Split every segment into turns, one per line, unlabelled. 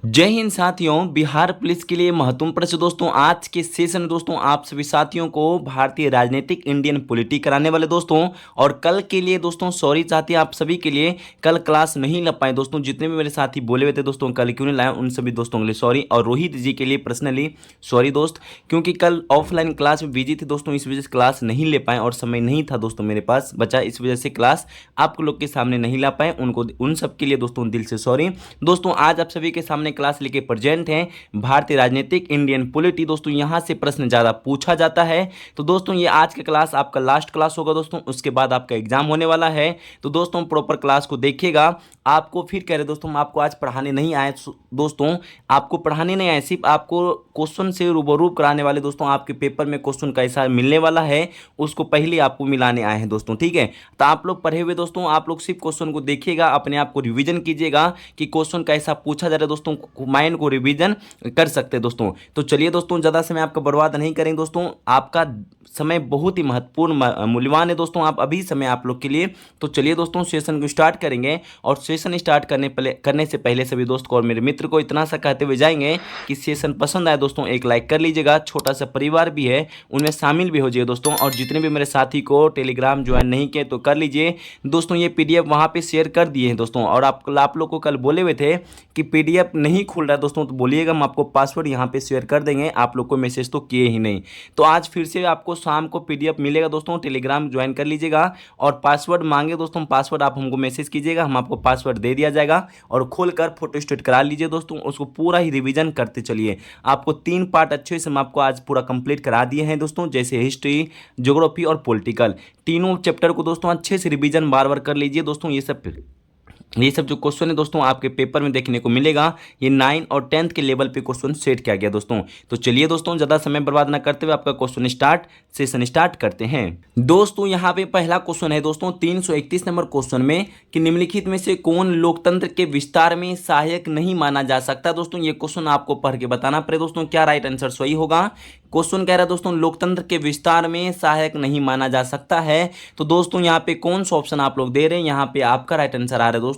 जय हिंद साथियों। बिहार पुलिस के लिए महत्वपूर्ण प्रश्न दोस्तों आज के सेशन में दोस्तों आप सभी साथियों को भारतीय राजनीतिक इंडियन पॉलिटी कराने वाले दोस्तों और कल के लिए दोस्तों सॉरी चाहते हैं आप सभी के लिए कल क्लास नहीं लग पाए दोस्तों। जितने भी मेरे साथी बोले हुए थे दोस्तों कल क्यों नहीं लाए उन सभी दोस्तों के लिए सॉरी। और रोहित जी के लिए पर्सनली सॉरी दोस्त, क्योंकि कल ऑफलाइन क्लास में बिजी थे दोस्तों, इस वजह से क्लास नहीं ले पाए और समय नहीं था दोस्तों मेरे पास बचा, इस वजह से क्लास आप लोग के सामने नहीं ला पाए। उनको उन सब के लिए दोस्तों दिल से सॉरी दोस्तों। आज आप सभी के सामने क्लास लेके प्रेजेंट हैं भारतीय राजनीतिक इंडियन पॉलिटी दोस्तों। यहां से प्रश्न ज्यादा पूछा जाता है तो दोस्तों ये आज का क्लास आपका लास्ट क्लास होगा दोस्तों, उसके बाद आपका एग्जाम होने वाला है। तो दोस्तों प्रॉपर क्लास को देखिएगा। आपको फिर कह रहे दोस्तों आपको आज पढ़ाने नहीं आए दोस्तों, आपको पढ़ाने नहीं आए, सिर्फ आपको क्वेश्चन से रूबरू कराने वाले दोस्तों। आपके पेपर में क्वेश्चन कैसा मिलने वाला है उसको पहले आपको मिलाने आए हैं दोस्तों, ठीक है। तो आप लोग पढ़े हुए दोस्तों, आप लोग सिर्फ क्वेश्चन को देखिएगा, अपने आप को रिवीजन कीजिएगा कि क्वेश्चन कैसा पूछा जा रहा है दोस्तों, माइंड को रिवीजन कर सकते हैं दोस्तों। तो चलिए दोस्तों ज़्यादा समय आपका बर्बाद नहीं करेंगे दोस्तों, आपका समय बहुत ही महत्वपूर्ण मूल्यवान है दोस्तों, आप अभी समय आप लोग के लिए। तो चलिए दोस्तों सेशन को स्टार्ट करेंगे और सेशन स्टार्ट करने से पहले सभी दोस्त को और मेरे मित्र को इतना सा कहते हुए जाएंगे कि सेशन पसंद आए दोस्तों एक लाइक कर लीजिएगा, छोटा सा परिवार भी है उनमें शामिल भी हो जाइए दोस्तों। और जितने भी मेरे साथी को टेलीग्राम ज्वाइन नहीं किए तो कर लीजिए दोस्तों, ये पीडीएफ वहाँ पे शेयर कर दिए हैं दोस्तों। और आप लोग को कल बोले हुए थे कि पीडीएफ नहीं खुल रहा है दोस्तों, तो बोलिएगा हम आपको पासवर्ड यहाँ पे शेयर कर देंगे, आप लोग को मैसेज तो किए ही नहीं। तो आज फिर से आपको शाम को पीडीएफ मिलेगा दोस्तों, टेलीग्राम ज्वाइन कर लीजिएगा और पासवर्ड मांगे दोस्तों, पासवर्ड आप हमको मैसेज कीजिएगा, हम आपको पासवर्ड दे दिया जाएगा और खोलकर फोटो स्टेट करा लीजिए दोस्तों, उसको पूरा ही रिवीजन करते चलिए। आपको 3 पार्ट अच्छे से हम आपको आज पूरा कंप्लीट करा दिए हैं दोस्तों, जैसे हिस्ट्री, ज्योग्राफी और पॉलिटिकल, तीनों चैप्टर को दोस्तों अच्छे से रिवीजन बार बार कर लीजिए दोस्तों। ये सब जो क्वेश्चन है दोस्तों आपके पेपर में देखने को मिलेगा, ये 9 और 10th के लेवल पे क्वेश्चन सेट किया गया दोस्तों। तो चलिए दोस्तों ज़्यादा समय बर्बाद ना करते हुए आपका सेशन स्टार्ट करते हैं दोस्तों। यहाँ पे पहला क्वेश्चन है दोस्तों 331 नंबर क्वेश्चन में कि निम्नलिखित में से कौन लोकतंत्र के विस्तार में सहायक नहीं माना जा सकता दोस्तों। ये क्वेश्चन आपको पढ़ के बताना पड़े दोस्तों, क्या राइट आंसर सही होगा। क्वेश्चन कह रहा है दोस्तों लोकतंत्र के विस्तार में सहायक नहीं माना जा सकता है। तो दोस्तों यहाँ पे कौन सा ऑप्शन आप लोग दे रहे हैं, यहाँ पे आपका राइट आंसर आ रहा है दोस्तों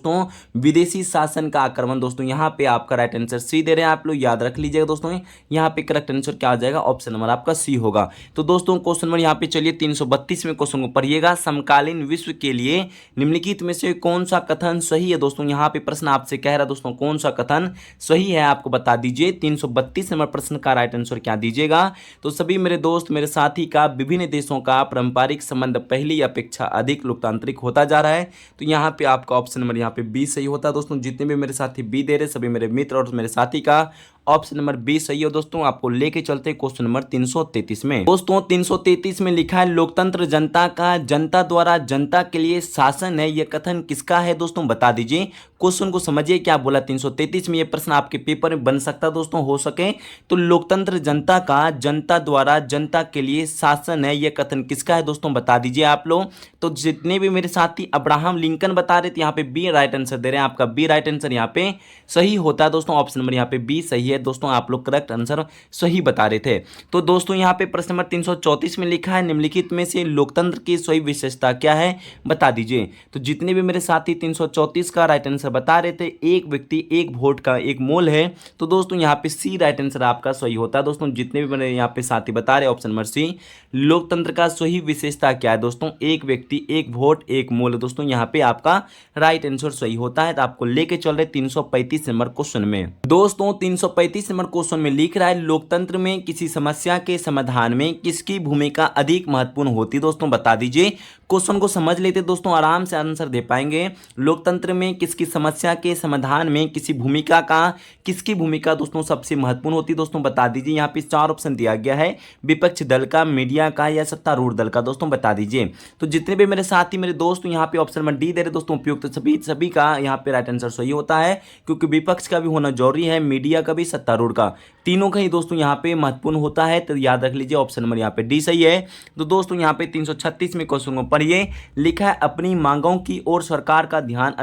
विदेशी शासन का आक्रमण दोस्तों, यहाँ पे आपका राइट आंसर सी दे रहे हैं, आप लोग याद रख लीजिएगा दोस्तों। यहाँ पे करेक्ट आंसर क्या आ जाएगा, ऑप्शन नंबर आपका सी होगा। तो दोस्तों क्वेश्चन नंबर यहाँ पे चलिए 332 में क्वेश्चन को पढ़िएगा, समकालीन विश्व के लिए निम्नलिखित में से कौन सा कथन सही है दोस्तों। यहाँ पे प्रश्न आपसे कह रहा है दोस्तों कौन सा कथन सही है आपको बता दीजिए। 332 नंबर प्रश्न का राइट आंसर क्या दीजिएगा। तो सभी मेरे दोस्त मेरे साथी का विभिन्न देशों का पारंपरिक संबंध पहली अपेक्षा अधिक लोकतांत्रिक होता जा रहा है। तो यहाँ पे आपका ऑप्शन नंबर यहाँ पे बी सही होता है दोस्तों। जितने भी मेरे साथी बी दे रहे सभी मेरे मित्र और मेरे साथी का ऑप्शन नंबर बी सही है दोस्तों। आपको लेके चलते क्वेश्चन नंबर 333 में दोस्तों 333 में लिखा है लोकतंत्र जनता का जनता द्वारा जनता के लिए शासन है, यह कथन किसका है दोस्तों बता दीजिए। क्वेश्चन को समझिए क्या बोला 333 में, यह प्रश्न आपके पेपर में बन सकता है दोस्तों, हो सके तो लोकतंत्र जनता का जनता द्वारा जनता के लिए शासन है, यह कथन किसका है दोस्तों बता दीजिए आप लोग। तो जितने भी मेरे साथी अब्राहम लिंकन बता रहे थे यहाँ पे बी राइट आंसर दे रहे हैं, आपका बी राइट आंसर यहाँ पे सही होता है दोस्तों। ऑप्शन नंबर यहाँ पे बी सही है दोस्तों, आप लोग करेक्ट आंसर सही बता रहे थे। तो दोस्तों यहाँ पे प्रश्न नंबर 334 में लिखा है निम्नलिखित में से लोकतंत्र की सही विशेषता क्या है बता दीजिए। तो जितने भी मेरे साथी 334 का राइट आंसर बता रहे थे, एक व्यक्ति एक वोट का एक मोल है। तो दोस्तों यहाँ पे सी राइट आंसर आपका सही होता है दोस्तों। जितने भी मेरे यहाँ पे साथी बता रहे ऑप्शन नंबर सी, लोकतंत्र का सही विशेषता क्या है दोस्तों, एक व्यक्ति एक वोट एक मोल दोस्तों, यहाँ पे आपका राइट आंसर सही होता है। तो आपको लेके चल रहे 335 नंबर क्वेश्चन में दोस्तों 335 नंबर क्वेश्चन में लिख रहा है लोकतंत्र में किसी समस्या के समाधान में किसकी भूमिका अधिक महत्वपूर्ण होती दोस्तों बता दीजिए। क्वेश्चन को समझ लेते दोस्तों, आराम से आंसर दे पाएंगे। लोकतंत्र में किसकी समस्या के समाधान में किसकी भूमिका दोस्तों सबसे महत्वपूर्ण होती दोस्तों बता दीजिए। यहाँ पे 4 ऑप्शन दिया गया है, विपक्ष दल का, मीडिया का या सत्तारूढ़ दल का दोस्तों बता दीजिए। तो जितने भी मेरे साथी मेरे दोस्त यहाँ पे ऑप्शन नंबर डी दे रहे दोस्तों उपयुक्त, तो सभी का यहाँ पे राइट आंसर सही होता है, क्योंकि विपक्ष का भी होना जरूरी है, मीडिया का भी, सत्तारूढ़ का, तीनों का ही दोस्तों यहाँ पे महत्वपूर्ण होता है। तो याद रख लीजिए ऑप्शन नंबर यहाँ पे डी सही है। तो दोस्तों यहाँ पे 336 में क्वेश्चन को पढ़िए, लिखा है अपनी मांगों की ओर सरकार का ध्यान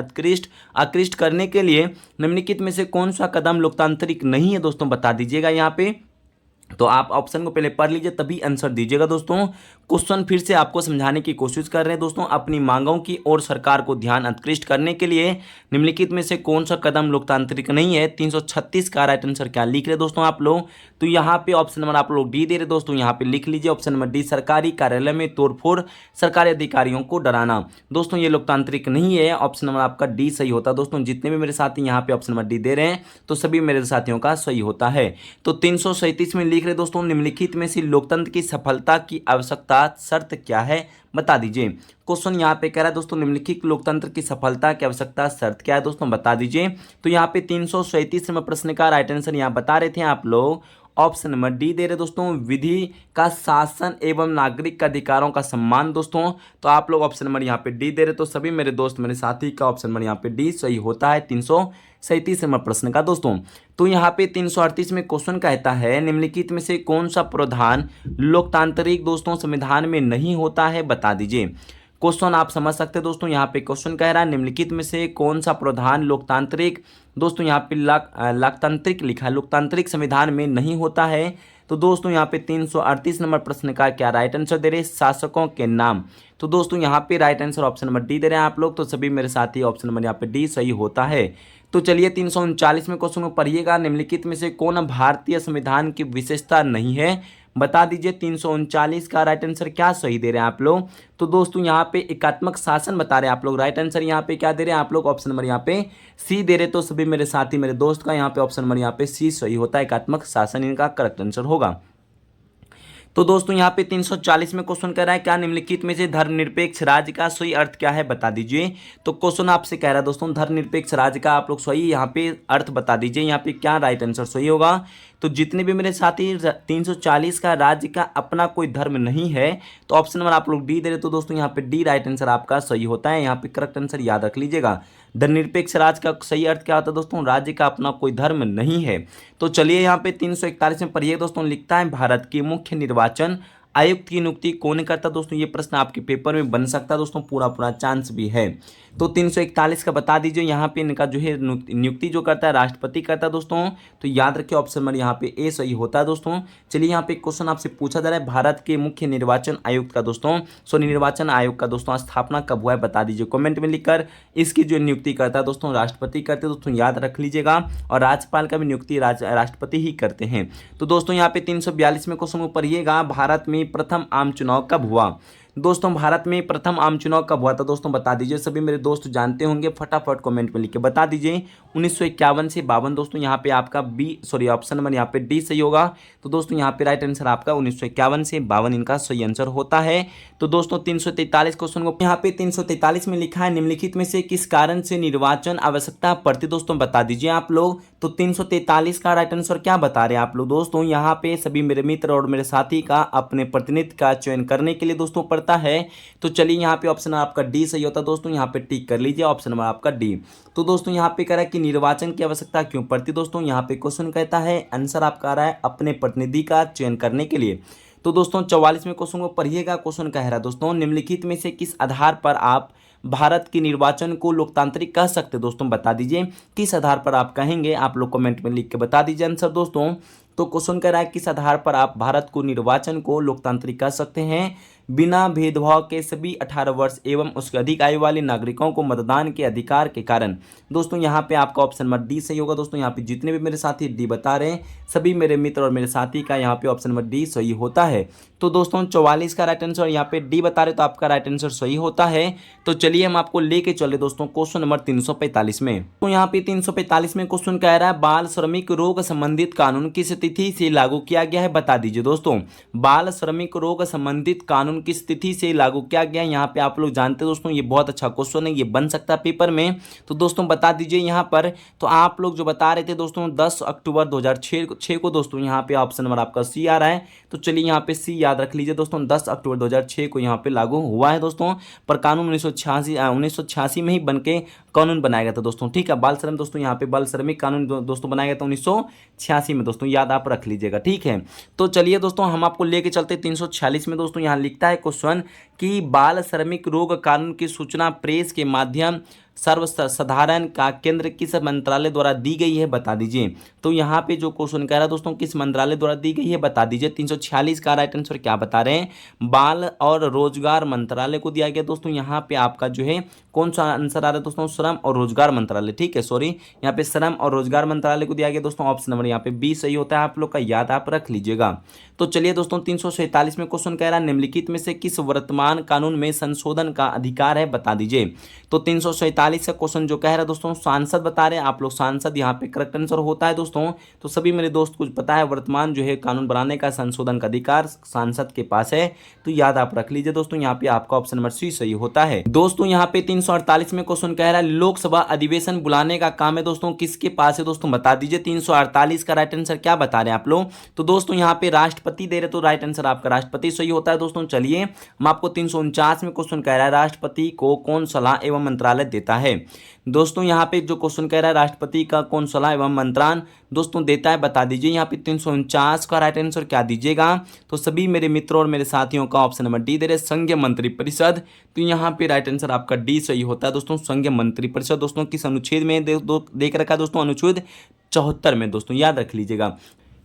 आकृष्ट करने के लिए निम्नलिखित में से कौन सा कदम लोकतांत्रिक नहीं है दोस्तों बता दीजिएगा। यहाँ पे तो आप ऑप्शन को पहले पढ़ लीजिए तभी आंसर दीजिएगा दोस्तों। क्वेश्चन फिर से आपको समझाने की कोशिश कर रहे हैं दोस्तों। अपनी मांगों की ओर सरकार को ध्यान आकृष्ट करने के लिए निम्नलिखित में से कौन सा कदम लोकतांत्रिक नहीं है? 336 का राइट आंसर क्या लिख रहे दोस्तों आप लोग? तो यहाँ पे ऑप्शन नंबर आप लोग डी दे रहे दोस्तों, यहाँ पे लिख लीजिए ऑप्शन नंबर डी, सरकारी कार्यालय में तोड़फोड़, सरकारी अधिकारियों को डराना। दोस्तों ये लोकतांत्रिक नहीं है, ऑप्शन नंबर आपका डी सही होता है दोस्तों। जितने भी मेरे साथी यहाँ पे ऑप्शन नंबर डी दे रहे हैं तो सभी मेरे साथियों का सही होता है। तो 337 में लिख रहे दोस्तों, निम्नलिखित में से लोकतंत्र की सफलता की आवश्यकता शर्त क्या है? बता दीजिए। क्वेश्चन यहाँ पे कह रहा है दोस्तों, निम्नलिखित लोकतंत्र की सफलता की आवश्यकता शर्त क्या है दोस्तों? बता दीजिए। तो यहाँ पे 337 में प्रश्न का राइट आंसर यहाँ बता रहे थे आप लोग, ऑप्शन नंबर डी दे रहे दोस्तों, विधि का शासन एवं नागरिक का अधिकारों का सम्मान दोस्तों। तो आप लोग ऑप्शन नंबर यहाँ पे डी दे रहे, तो सभी मेरे दोस्त मेरे साथी का ऑप्शन नंबर यहाँ पे डी सही होता है 337 नंबर प्रश्न का दोस्तों। तो यहाँ पे 338 में क्वेश्चन कहता है, निम्नलिखित में से कौन सा प्रावधान लोकतांत्रिक दोस्तों संविधान में नहीं होता है? बता दीजिए। क्वेश्चन आप समझ सकते हैं दोस्तों। यहाँ पे क्वेश्चन कह रहा है, निम्नलिखित में से कौन सा प्रावधान लोकतांत्रिक दोस्तों, यहाँ पे लोकतांत्रिक लिखा है, लोकतांत्रिक संविधान में नहीं होता है। तो दोस्तों यहाँ पे 338 नंबर प्रश्न का क्या राइट आंसर दे रहे? शासकों के नाम। तो दोस्तों यहाँ पे right answer option number D दे रहे हैं आप लोग, तो सभी मेरे साथी ऑप्शन नंबर यहाँ पे डी सही होता है। तो चलिए 339 में क्वेश्चन को पढ़िएगा, निम्नलिखित में से कौन भारतीय संविधान की विशेषता नहीं है? बता दीजिए। 339 का राइट आंसर क्या सही दे रहे हैं आप लोग? तो दोस्तों यहाँ पे एकात्मक शासन बता रहे हैं आप लोग। राइट आंसर यहाँ पे क्या दे रहे हैं आप लोग? ऑप्शन नंबर यहाँ पे सी दे रहे। तो सभी मेरे साथी मेरे दोस्त का यहाँ पे ऑप्शन नंबर यहाँ पे सी सही होता है, एकात्मक शासन इनका करेक्ट आंसर होगा। तो दोस्तों यहाँ पे 340 में क्वेश्चन कर रहा है, क्या निम्नलिखित में से धर्मनिरपेक्ष राज्य का सही अर्थ क्या है? बता दीजिए। तो क्वेश्चन आपसे कह रहा है दोस्तों, धर्मनिरपेक्ष राज्य का आप लोग सही यहाँ पे अर्थ बता दीजिए। यहाँ पे क्या राइट आंसर सही होगा? तो जितने भी मेरे साथी 340 का राज्य का अपना कोई धर्म नहीं है, तो ऑप्शन नंबर आप लोग डी दे रहे। तो दोस्तों यहाँ पे डी राइट आंसर आपका सही होता है। यहाँ पे करेक्ट आंसर याद रख लीजिएगा। धर्मनिरपेक्ष राज्य का सही अर्थ क्या होता है दोस्तों? राज्य का अपना कोई धर्म नहीं है। तो चलिए यहाँ पे 341 में पढ़िए दोस्तों, लिखता है भारत के मुख्य निर्वाचन आयुक्त की नियुक्ति कौन करता दोस्तों? ये प्रश्न आपके पेपर में बन सकता है दोस्तों, पूरा पूरा चांस भी है। तो 341 का बता दीजिए। यहाँ पे इनका जो है नियुक्ति जो करता है राष्ट्रपति करता है दोस्तों। तो याद रखिए ऑप्शन नंबर यहाँ पे ए सही होता है दोस्तों। चलिए यहाँ पे क्वेश्चन आपसे पूछा जा रहा है, भारत के मुख्य निर्वाचन आयुक्त का दोस्तों, निर्वाचन आयोग का दोस्तों स्थापना कब हुआ है? बता दीजिए कमेंट में लिखकर। इसकी जो नियुक्ति करता है दोस्तों राष्ट्रपति करते हैं दोस्तों, याद रख लीजिएगा। और राज्यपाल का भी नियुक्ति राष्ट्रपति ही करते हैं। तो दोस्तों यहाँ पे 342 में क्वेश्चन को पढ़िएगा, भारत में प्रथम आम चुनाव कब हुआ? दोस्तों भारत में प्रथम आम चुनाव कब हुआ था दोस्तों? बता दीजिए। सभी मेरे दोस्त जानते होंगे, फटाफट कमेंट में लिख के बता दीजिए। 1951 से 52 दोस्तों, यहाँ पे आपका ऑप्शन नंबर यहाँ पे डी सही होगा। तो दोस्तों यहाँ पे राइट आंसर आपका 1951 से 52 इनका सही आंसर होता है। तो दोस्तों 343 क्वेश्चन को यहाँ पे 343 में लिखा है, निम्नलिखित में से किस कारण से निर्वाचन आवश्यकता पड़ती दोस्तों? बता दीजिए आप लोग। तो 343 का राइट आंसर क्या बता रहे हैं आप लोग दोस्तों? यहाँ पे सभी मेरे मित्र और मेरे साथी का अपने प्रतिनिधि का चयन करने के लिए दोस्तों पड़ता है। तो चलिए यहाँ पे ऑप्शन आपका डी सही होता है दोस्तों, यहाँ पे टिक कर लीजिए ऑप्शन नंबर आपका डी। तो दोस्तों यहाँ पे कह रहा है कि निर्वाचन की आवश्यकता क्यों पड़ती दोस्तों? यहाँ पे क्वेश्चन कहता है, आंसर आपका आ रहा है अपने प्रतिनिधि का चयन करने के लिए। तो दोस्तों 44 में क्वेश्चन को पढ़िएगा। क्वेश्चन कह रहा है दोस्तों, निम्नलिखित में से किस आधार पर आप भारत के निर्वाचन को लोकतांत्रिक कह सकते दोस्तों? बता दीजिए। किस आधार पर आप कहेंगे? आप लोग कमेंट में लिख के बता दीजिए आंसर दोस्तों। तो क्वेश्चन कह रहा है, किस आधार पर आप भारत को निर्वाचन को लोकतांत्रिक कह सकते हैं? बिना भेदभाव के सभी 18 वर्ष एवं उसके अधिक आयु वाले नागरिकों को मतदान के अधिकार के कारण। दोस्तों यहाँ पे आपका ऑप्शन नंबर डी सही होगा दोस्तों। यहाँ पे जितने भी मेरे साथी डी बता रहे हैं, सभी मेरे मित्र और मेरे साथी का यहाँ पे ऑप्शन नंबर डी सही होता है। तो दोस्तों 44 का राइट आंसर, यहाँ पे डी बता रहे तो आपका राइट आंसर सही होता है। तो चलिए हम आपको लेके चले दोस्तों क्वेश्चन नंबर 345 में। तो यहाँ पे 345 में क्वेश्चन कह रहा है, बाल श्रमिक रोग संबंधित कानून किस तिथि से लागू किया गया है? बता दीजिए दोस्तों। बाल श्रमिक रोग संबंधित कानून किस तिथि से लागू किया गया? यहाँ पे आप लोग जानते हैं दोस्तों, ये बहुत अच्छा क्वेश्चन है, ये बन सकता है पेपर में। तो दोस्तों बता दीजिए यहाँ पर। तो आप लोग जो बता रहे थे दोस्तों 10 अक्टूबर 2006 को दोस्तों, यहाँ पे ऑप्शन नंबर आपका सी आ रहा है। तो चलिए यहाँ पे सी याद रख लीजिए दोस्तों, 10 अक्टूबर 2006 को यहाँ पे लागू हुआ है दोस्तों। पर कानून 1986 में ही बन के कानून बनाया गया था दोस्तों। ठीक है, बाल श्रम दोस्तों, यहाँ पे बाल श्रमिक कानून दोस्तों बनाया गया था 1986 में दोस्तों, याद आप रख लीजिएगा। ठीक है, तो चलिए दोस्तों हम आपको लेके चलते 346 में दोस्तों। यहाँ लिखता है क्वेश्चन कि बाल श्रमिक रोग कानून की सूचना प्रेस के माध्यम सर्वसाधारण का केंद्र किस मंत्रालय द्वारा दी गई है बता दीजिए। तो यहाँ पे जो क्वेश्चन कह रहा है दोस्तों किस मंत्रालय द्वारा दी गई है बता दीजिए। 346 का राइट आंसर क्या बता रहे हैं, बाल और रोजगार मंत्रालय को दिया गया दोस्तों। यहाँ पे आपका जो है कौन सा आंसर आ रहा है दोस्तों, श्रम और रोजगार मंत्रालय, ठीक है, सॉरी यहाँ पे श्रम और रोजगार मंत्रालय को दिया गया दोस्तों। ऑप्शन नंबर यहाँ पे बी सही होता है, आप लोग का याद आप रख लीजिएगा। तो चलिए दोस्तों 347 में क्वेश्चन कह रहा है निम्नलिखित में से किस वर्तमान कानून में संशोधन का अधिकार है बता दीजिए। तो 347 का क्वेश्चन जो कह रहा है दोस्तों सांसद बता रहे हैं आप लोग, सांसद यहाँ पे करेक्ट आंसर होता है दोस्तों। तो सभी मेरे दोस्त कुछ पता है वर्तमान जो है कानून बनाने का संशोधन का अधिकार सांसद के पास है, तो याद आप रख लीजिए दोस्तों। यहाँ पे आपका ऑप्शन नंबर सी सही होता है दोस्तों। यहाँ पे 348 में क्वेश्चन कह रहा है लोकसभा अधिवेशन बुलाने का काम है दोस्तों किसके पास है दोस्तों बता दीजिए। 348 का राइट आंसर क्या बता रहे हैं आप लोग, तो दोस्तों यहाँ पे राष्ट्रपति दे रहे, तो राइट आंसर आपका राष्ट्रपति सही होता है दोस्तों। चलिए हम आपको 349 में क्वेश्चन कह रहा है राष्ट्रपति को कौन सलाह एवं मंत्रालय देता है। दोस्तों यहाँ पे जो क्वेश्चन कह रहा है राष्ट्रपति का कौन सलाह एवं मंत्रालय दोस्तों देता है बता दीजिए। यहाँ पे 349 का राइट आंसर क्या दीजिएगा, तो सभी मेरे मित्रों और मेरे साथियों का ऑप्शन नंबर डी दे रहे संघीय मंत्री परिषद। तो यहाँ पे राइट आंसर आपका डी सही होता है दोस्तों, संघीय मंत्री परिषद दोस्तों किस अनुच्छेद में देख रखा है दोस्तों, अनुच्छेद 74 में दोस्तों, याद रख लीजिएगा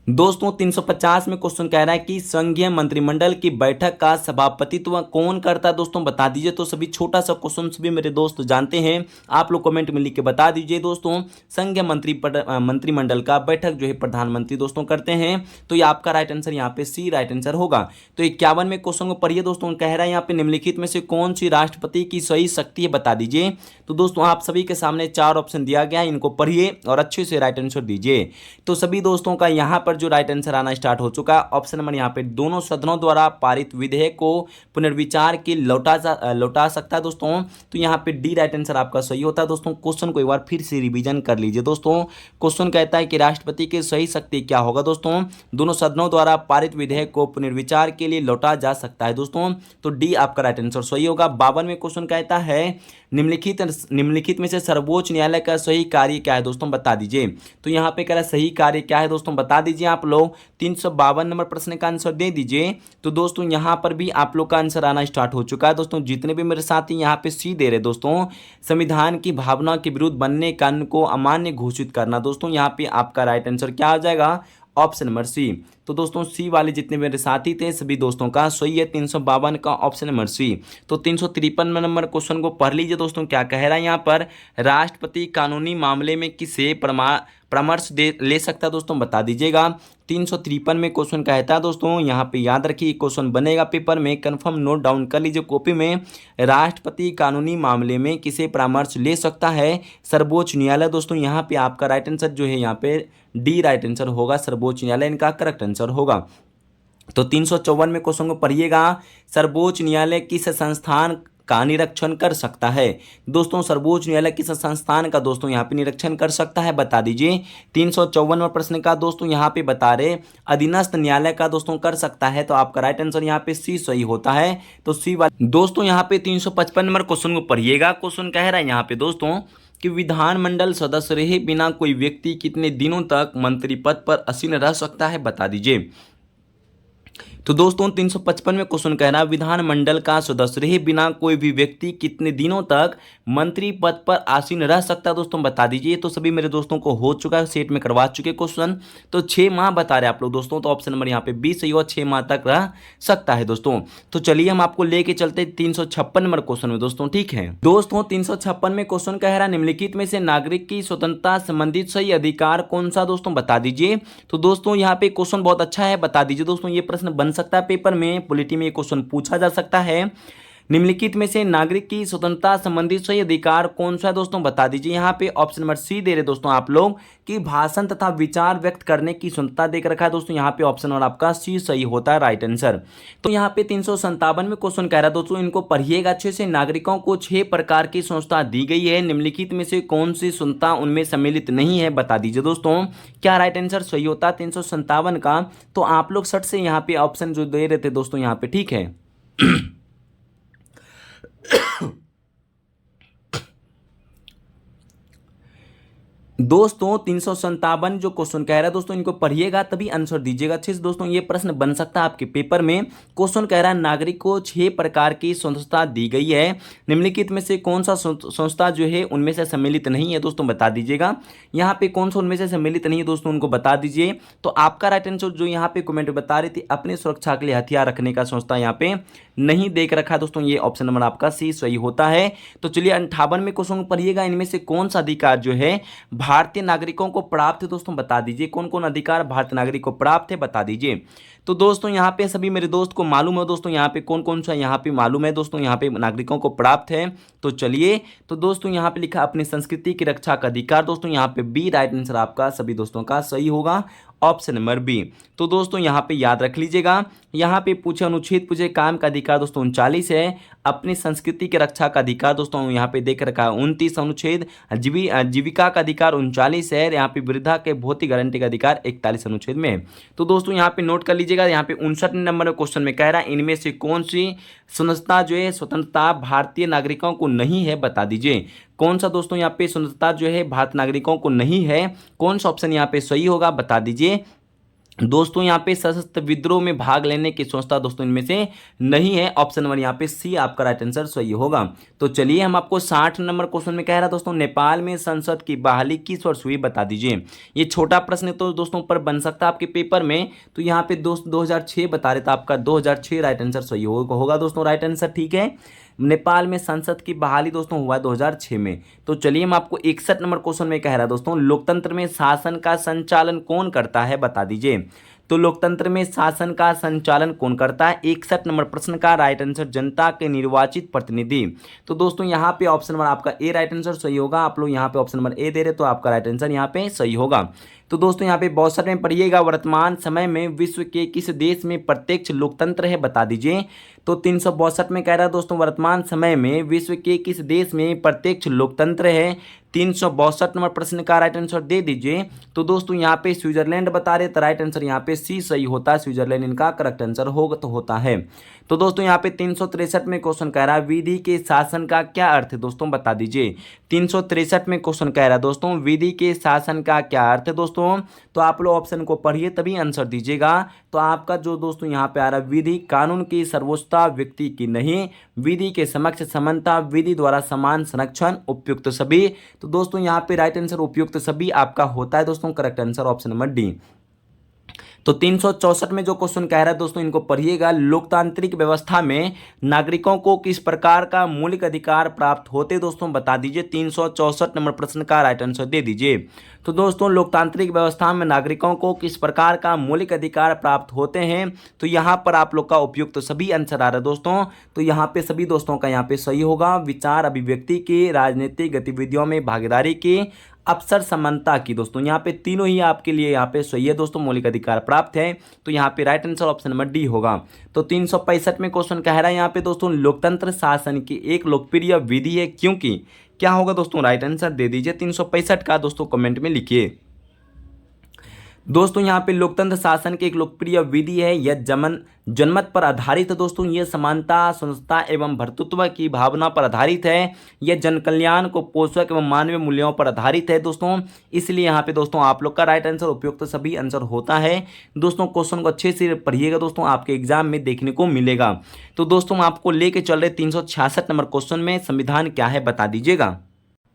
दोस्तों। 350 में क्वेश्चन कह रहा है कि संघीय मंत्रिमंडल की बैठक का सभापतित्व कौन करता है दोस्तों बता दीजिए। तो सभी छोटा सा क्वेश्चन सभी मेरे दोस्त जानते हैं, आप लोग कमेंट में लिख के बता दीजिए दोस्तों। संघीय मंत्रिमंडल का बैठक जो है प्रधानमंत्री दोस्तों करते हैं, तो ये आपका राइट आंसर यहाँ पे सी राइट आंसर होगा। तो 51 में क्वेश्चन को पढ़िए दोस्तों, कह रहा है यहाँ पे निम्नलिखित में से कौन सी राष्ट्रपति की सही शक्ति है बता दीजिए। तो दोस्तों आप सभी के सामने 4 ऑप्शन दिया गया है, इनको पढ़िए और अच्छे से राइट आंसर दीजिए। तो सभी दोस्तों का यहाँ पर जो राइट आंसर आना स्टार्ट हो चुका है। ऑप्शन नंबर यहाँ पे दोनों सदनों द्वारा पारित विधेयक को पुनर्विचार की लौटा सकता है दोस्तों। तो यहाँ पे डी राइट आंसर आपका सही होता है दोस्तों। क्वेश्चन को एक बार फिर से रिवीजन कर लीजिए दोस्तों। क्वेश्चन कहता है कि राष्ट्रपति की सही शक्ति क्या होगा दोस्तों, दोनों सदनों द्वारा पारित विधेयक को पुनर्विचार के लिए लौटा जा सकता है दोस्तों। तो डी आपका राइट आंसर सही होगा। 52 में क्वेश्चन कहता है निम्नलिखित में से सर्वोच्च न्यायालय का सही कार्य क्या है दोस्तों बता दीजिए। तो यहाँ पे कह रहा है सही कार्य क्या है दोस्तों बता दीजिए आप लोग। 352 नंबर प्रश्न का आंसर दे दीजिए। तो दोस्तों यहाँ पर भी आप लोग का आंसर आना स्टार्ट हो चुका है दोस्तों। जितने भी मेरे साथी यहाँ पे सी दे रहे दोस्तों, संविधान की भावना के विरुद्ध बनने कानून को अमान्य घोषित करना, दोस्तों यहाँ पे आपका राइट आंसर क्या आ जाएगा, ऑप्शन नंबर सी। तो दोस्तों सी वाले जितने मेरे साथी थे सभी दोस्तों का सही है 352 का ऑप्शन नंबर सी। तो 353 नंबर क्वेश्चन को पढ़ लीजिए दोस्तों, क्या कह रहा है यहाँ पर, राष्ट्रपति कानूनी मामले में किसे परामर्श ले सकता है दोस्तों बता दीजिएगा। 353 में क्वेश्चन कहता है दोस्तों, यहाँ पे याद रखिए क्वेश्चन बनेगा पेपर में, कंफर्म नोट डाउन कर लीजिए कॉपी में। राष्ट्रपति कानूनी मामले में किसे परामर्श ले सकता है, सर्वोच्च न्यायालय दोस्तों। यहाँ पे आपका राइट आंसर जो है यहाँ पे डी राइट आंसर होगा, सर्वोच्च न्यायालय इनका करेक्ट आंसर होगा। तो 354 में क्वेश्चन को पढ़िएगा, सर्वोच्च न्यायालय किस संस्थान का निरीक्षण कर सकता है दोस्तों। सर्वोच्च न्यायालय किस संस्थान का दोस्तों यहाँ पे निरीक्षण कर सकता है बता दीजिए। 354 प्रश्न का दोस्तों यहाँ पे बता रहे अधीनस्थ न्यायालय का दोस्तों कर सकता है, तो आपका राइट आंसर यहाँ पे सी सही होता है। तो सी वाला दोस्तों यहाँ पे 355 नंबर क्वेश्चन को पढ़िएगा। क्वेश्चन कह रहा है यहाँ पे दोस्तों कि विधानमंडल सदस्य रहे बिना कोई व्यक्ति कितने दिनों तक मंत्री पद पर आसीन रह सकता है बता दीजिए। तो दोस्तों 355 में क्वेश्चन कह रहा है विधानमंडल का सदस्य रहे बिना कोई भी व्यक्ति कितने दिनों तक मंत्री पद पर आसीन रह सकता है दोस्तों बता दीजिए। तो सभी मेरे दोस्तों को हो चुका है, सेट में करवा चुके क्वेश्चन। तो 6 माह बता रहे हैं आप लोग दोस्तों, तो ऑप्शन नंबर यहाँ पे 20 सही हो, 6 माह तक रह सकता है दोस्तों। तो चलिए हम आपको लेके चलते 356 नंबर क्वेश्चन में दोस्तों, ठीक है दोस्तों। 356 में क्वेश्चन कह रहा है निम्नलिखित में से नागरिक की स्वतंत्रता संबंधित सही अधिकार कौन सा दोस्तों बता दीजिए। तो दोस्तों यहाँ पे क्वेश्चन बहुत अच्छा है, बता दीजिए दोस्तों। ये प्रश्न बन सकता है पेपर में, पॉलिटी में ये क्वेश्चन पूछा जा सकता है। निम्नलिखित में से नागरिक की स्वतंत्रता संबंधित सही अधिकार कौन सा है दोस्तों बता दीजिए। यहाँ पे ऑप्शन नंबर सी दे रहे दोस्तों आप लोग कि भाषण तथा विचार व्यक्त करने की स्वतंत्रता देख रखा है दोस्तों। यहाँ पे ऑप्शन नंबर आपका सी सही होता है, राइट आंसर। तो यहाँ पे 357 में क्वेश्चन कह रहा है दोस्तों, इनको पढ़िएगा अच्छे से। नागरिकों को 6 प्रकार की स्वतंत्रता दी गई है, निम्नलिखित में से कौन सी स्वतंत्रता उनमें सम्मिलित नहीं है बता दीजिए दोस्तों। क्या राइट आंसर सही होता है 357 का। तो आप लोग सट से यहाँ पे ऑप्शन जो दे रहे थे दोस्तों यहाँ पे, ठीक है दोस्तों 357 जो क्वेश्चन कह रहा है दोस्तों, इनको पढ़िएगा तभी आंसर दीजिएगा अच्छे से दोस्तों। ये प्रश्न बन सकता है आपके पेपर में। क्वेश्चन कह रहा है नागरिक को 6 प्रकार की स्वतंत्रता दी गई है, निम्नलिखित में से कौन सा संस्था जो है उनमें से सम्मिलित नहीं है दोस्तों, बता दीजिएगा। यहाँ पे कौन सा उनमें से सम्मिलित नहीं है दोस्तों, उनको बता दीजिए। तो आपका राइट आंसर जो यहाँ पे कमेंट में बता रही थी, अपनी सुरक्षा के लिए हथियार रखने का संस्था यहाँ पे नहीं देख रखा है दोस्तों, ये ऑप्शन नंबर आपका सी सही होता है। तो चलिए 58 में क्वेश्चन पढ़िएगा, इनमें से कौन सा अधिकार जो है भारतीय नागरिकों को प्राप्त है दोस्तों, बता दीजिए। कौन कौन अधिकार भारतीय नागरिक को प्राप्त है, बता दीजिए। तो दोस्तों यहाँ पे सभी मेरे दोस्त को मालूम है दोस्तों, यहाँ पे कौन कौन सा यहाँ पे मालूम है दोस्तों, यहाँ पे नागरिकों को प्राप्त है। तो चलिए, तो दोस्तों यहाँ पे लिखा अपनी संस्कृति की रक्षा का अधिकार दोस्तों, यहाँ पे बी राइट आंसर आपका सभी दोस्तों का सही होगा, ऑप्शन नंबर बी। तो दोस्तों यहाँ पे याद रख लीजिएगा, यहाँ पे पूछे अनुच्छेद पूछे काम का अधिकार दोस्तों 39 है, अपनी संस्कृति की रक्षा का अधिकार दोस्तों यहाँ पे देख रखा है 29 अनुच्छेद, जीविका का अधिकार 39 है, यहाँ पे वृद्धा के भौतिक गारंटी का अधिकार 41 अनुच्छेद में है। तो दोस्तों यहाँ पे नोट कर लीजिएगा, यहाँ पे 59 नंबर क्वेश्चन में कह रहा है इनमें से कौन सी संस्था जो है स्वतंत्रता भारतीय नागरिकों को नहीं है, बता दीजिए। कौन सा दोस्तों यहाँ पे स्वतंत्रता जो है भारतीय नागरिकों को नहीं है, कौन सा ऑप्शन यहाँ पे सही होगा, बता दीजिए। दोस्तों यहाँ पे सशस्त्र विद्रोह में भाग लेने की संस्था दोस्तों इनमें से नहीं है, ऑप्शन नंबर यहाँ पे सी आपका राइट आंसर सही होगा। तो चलिए हम आपको 60 नंबर क्वेश्चन में कह रहा दोस्तों, नेपाल में संसद की बहाली किस वर्ष हुई, बता दीजिए। ये छोटा प्रश्न तो दोस्तों पर बन सकता है आपके पेपर में। तो यहाँ पे दोस्त 2006 बता रहे थे, आपका 2006 राइट आंसर सही होगा दोस्तों, राइट आंसर ठीक है। नेपाल में संसद की बहाली दोस्तों हुआ 2006 में। तो चलिए हम आपको 61 नंबर क्वेश्चन में कह रहा दोस्तों, लोकतंत्र में शासन का संचालन कौन करता है, बता दीजिए। तो लोकतंत्र में शासन का संचालन कौन करता है, 61 नंबर प्रश्न का राइट आंसर जनता के निर्वाचित प्रतिनिधि। तो दोस्तों यहाँ पे ऑप्शन नंबर आपका ए राइट आंसर सही होगा। आप लोग यहाँ पे ऑप्शन नंबर ए दे रहे तो आपका राइट आंसर यहाँ पे सही होगा। तो दोस्तों यहाँ पे 62 में पढ़िएगा, वर्तमान समय में विश्व के किस देश में प्रत्यक्ष लोकतंत्र है, बता दीजिए। तो 362 में कह रहा है दोस्तों, वर्तमान समय में विश्व के किस देश में प्रत्यक्ष लोकतंत्र है। 362 नंबर प्रश्न का राइट आंसर दे दीजिए। तो दोस्तों यहाँ पे स्विट्जरलैंड बता रहे, तो राइट आंसर यहाँ पे सी सही होता है, स्विट्जरलैंड इनका करेक्ट आंसर होता है। तो दोस्तों यहाँ पे 363 में क्वेश्चन कह रहा है विधि के शासन का क्या अर्थ है दोस्तों, बता दीजिए। 363 में क्वेश्चन कह रहा है दोस्तों, विधि के शासन का क्या अर्थ है दोस्तों। तो आप लोग ऑप्शन को पढ़िए तभी आंसर दीजिएगा। तो आपका जो दोस्तों यहाँ पे आ रहा है, विधि कानून की सर्वोच्चता व्यक्ति की नहीं, विधि के समक्ष समानता, विधि द्वारा समान संरक्षण, उपयुक्त सभी। तो दोस्तों यहाँ पे राइट आंसर उपयुक्त सभी आपका होता है दोस्तों, correct answer option number D. तो 364 में जो क्वेश्चन कह रहा है दोस्तों, इनको पढ़िएगा, लोकतांत्रिक व्यवस्था में नागरिकों को किस प्रकार का मौलिक अधिकार प्राप्त होते दोस्तों, बता दीजिए। 364 नंबर प्रश्न का राइट आंसर दे दीजिए। तो दोस्तों लोकतांत्रिक व्यवस्था में नागरिकों को किस प्रकार का मौलिक अधिकार प्राप्त होते हैं, तो यहाँ पर आप लोग का उपयुक्त सभी आंसर आ रहा है दोस्तों। तो यहाँ पे सभी दोस्तों का यहाँ पे सही होगा, विचार अभिव्यक्ति की, राजनीतिक गतिविधियों में भागीदारी की, अवसर समानता की। दोस्तों यहाँ पे तीनों ही आपके लिए यहाँ पे सही है दोस्तों, मौलिक अधिकार प्राप्त है। तो यहाँ पे right answer option number D होगा। तो 365 में क्वेश्चन कह रहा है यहाँ पे दोस्तों, लोकतंत्र शासन की एक लोकप्रिय विधि है क्योंकि, क्या होगा दोस्तों, राइट आंसर दे दीजिए 365 का दोस्तों, कमेंट में लिखिए। दोस्तों यहाँ पे लोकतंत्र शासन की एक लोकप्रिय विधि है, यह जनमत पर आधारित है दोस्तों, यह समानता, स्वतंत्रता एवं भ्रातृत्व की भावना पर आधारित है, यह जन कल्याण को पोषक एवं मानवीय मूल्यों पर आधारित है दोस्तों। इसलिए यहाँ पे दोस्तों आप लोग का राइट आंसर उपयुक्त सभी आंसर होता है दोस्तों। क्वेश्चन को अच्छे से पढ़िएगा दोस्तों, आपके एग्जाम में देखने को मिलेगा। तो दोस्तों हम आपको लेके चल रहे 366 नंबर क्वेश्चन में, संविधान क्या है बता दीजिएगा।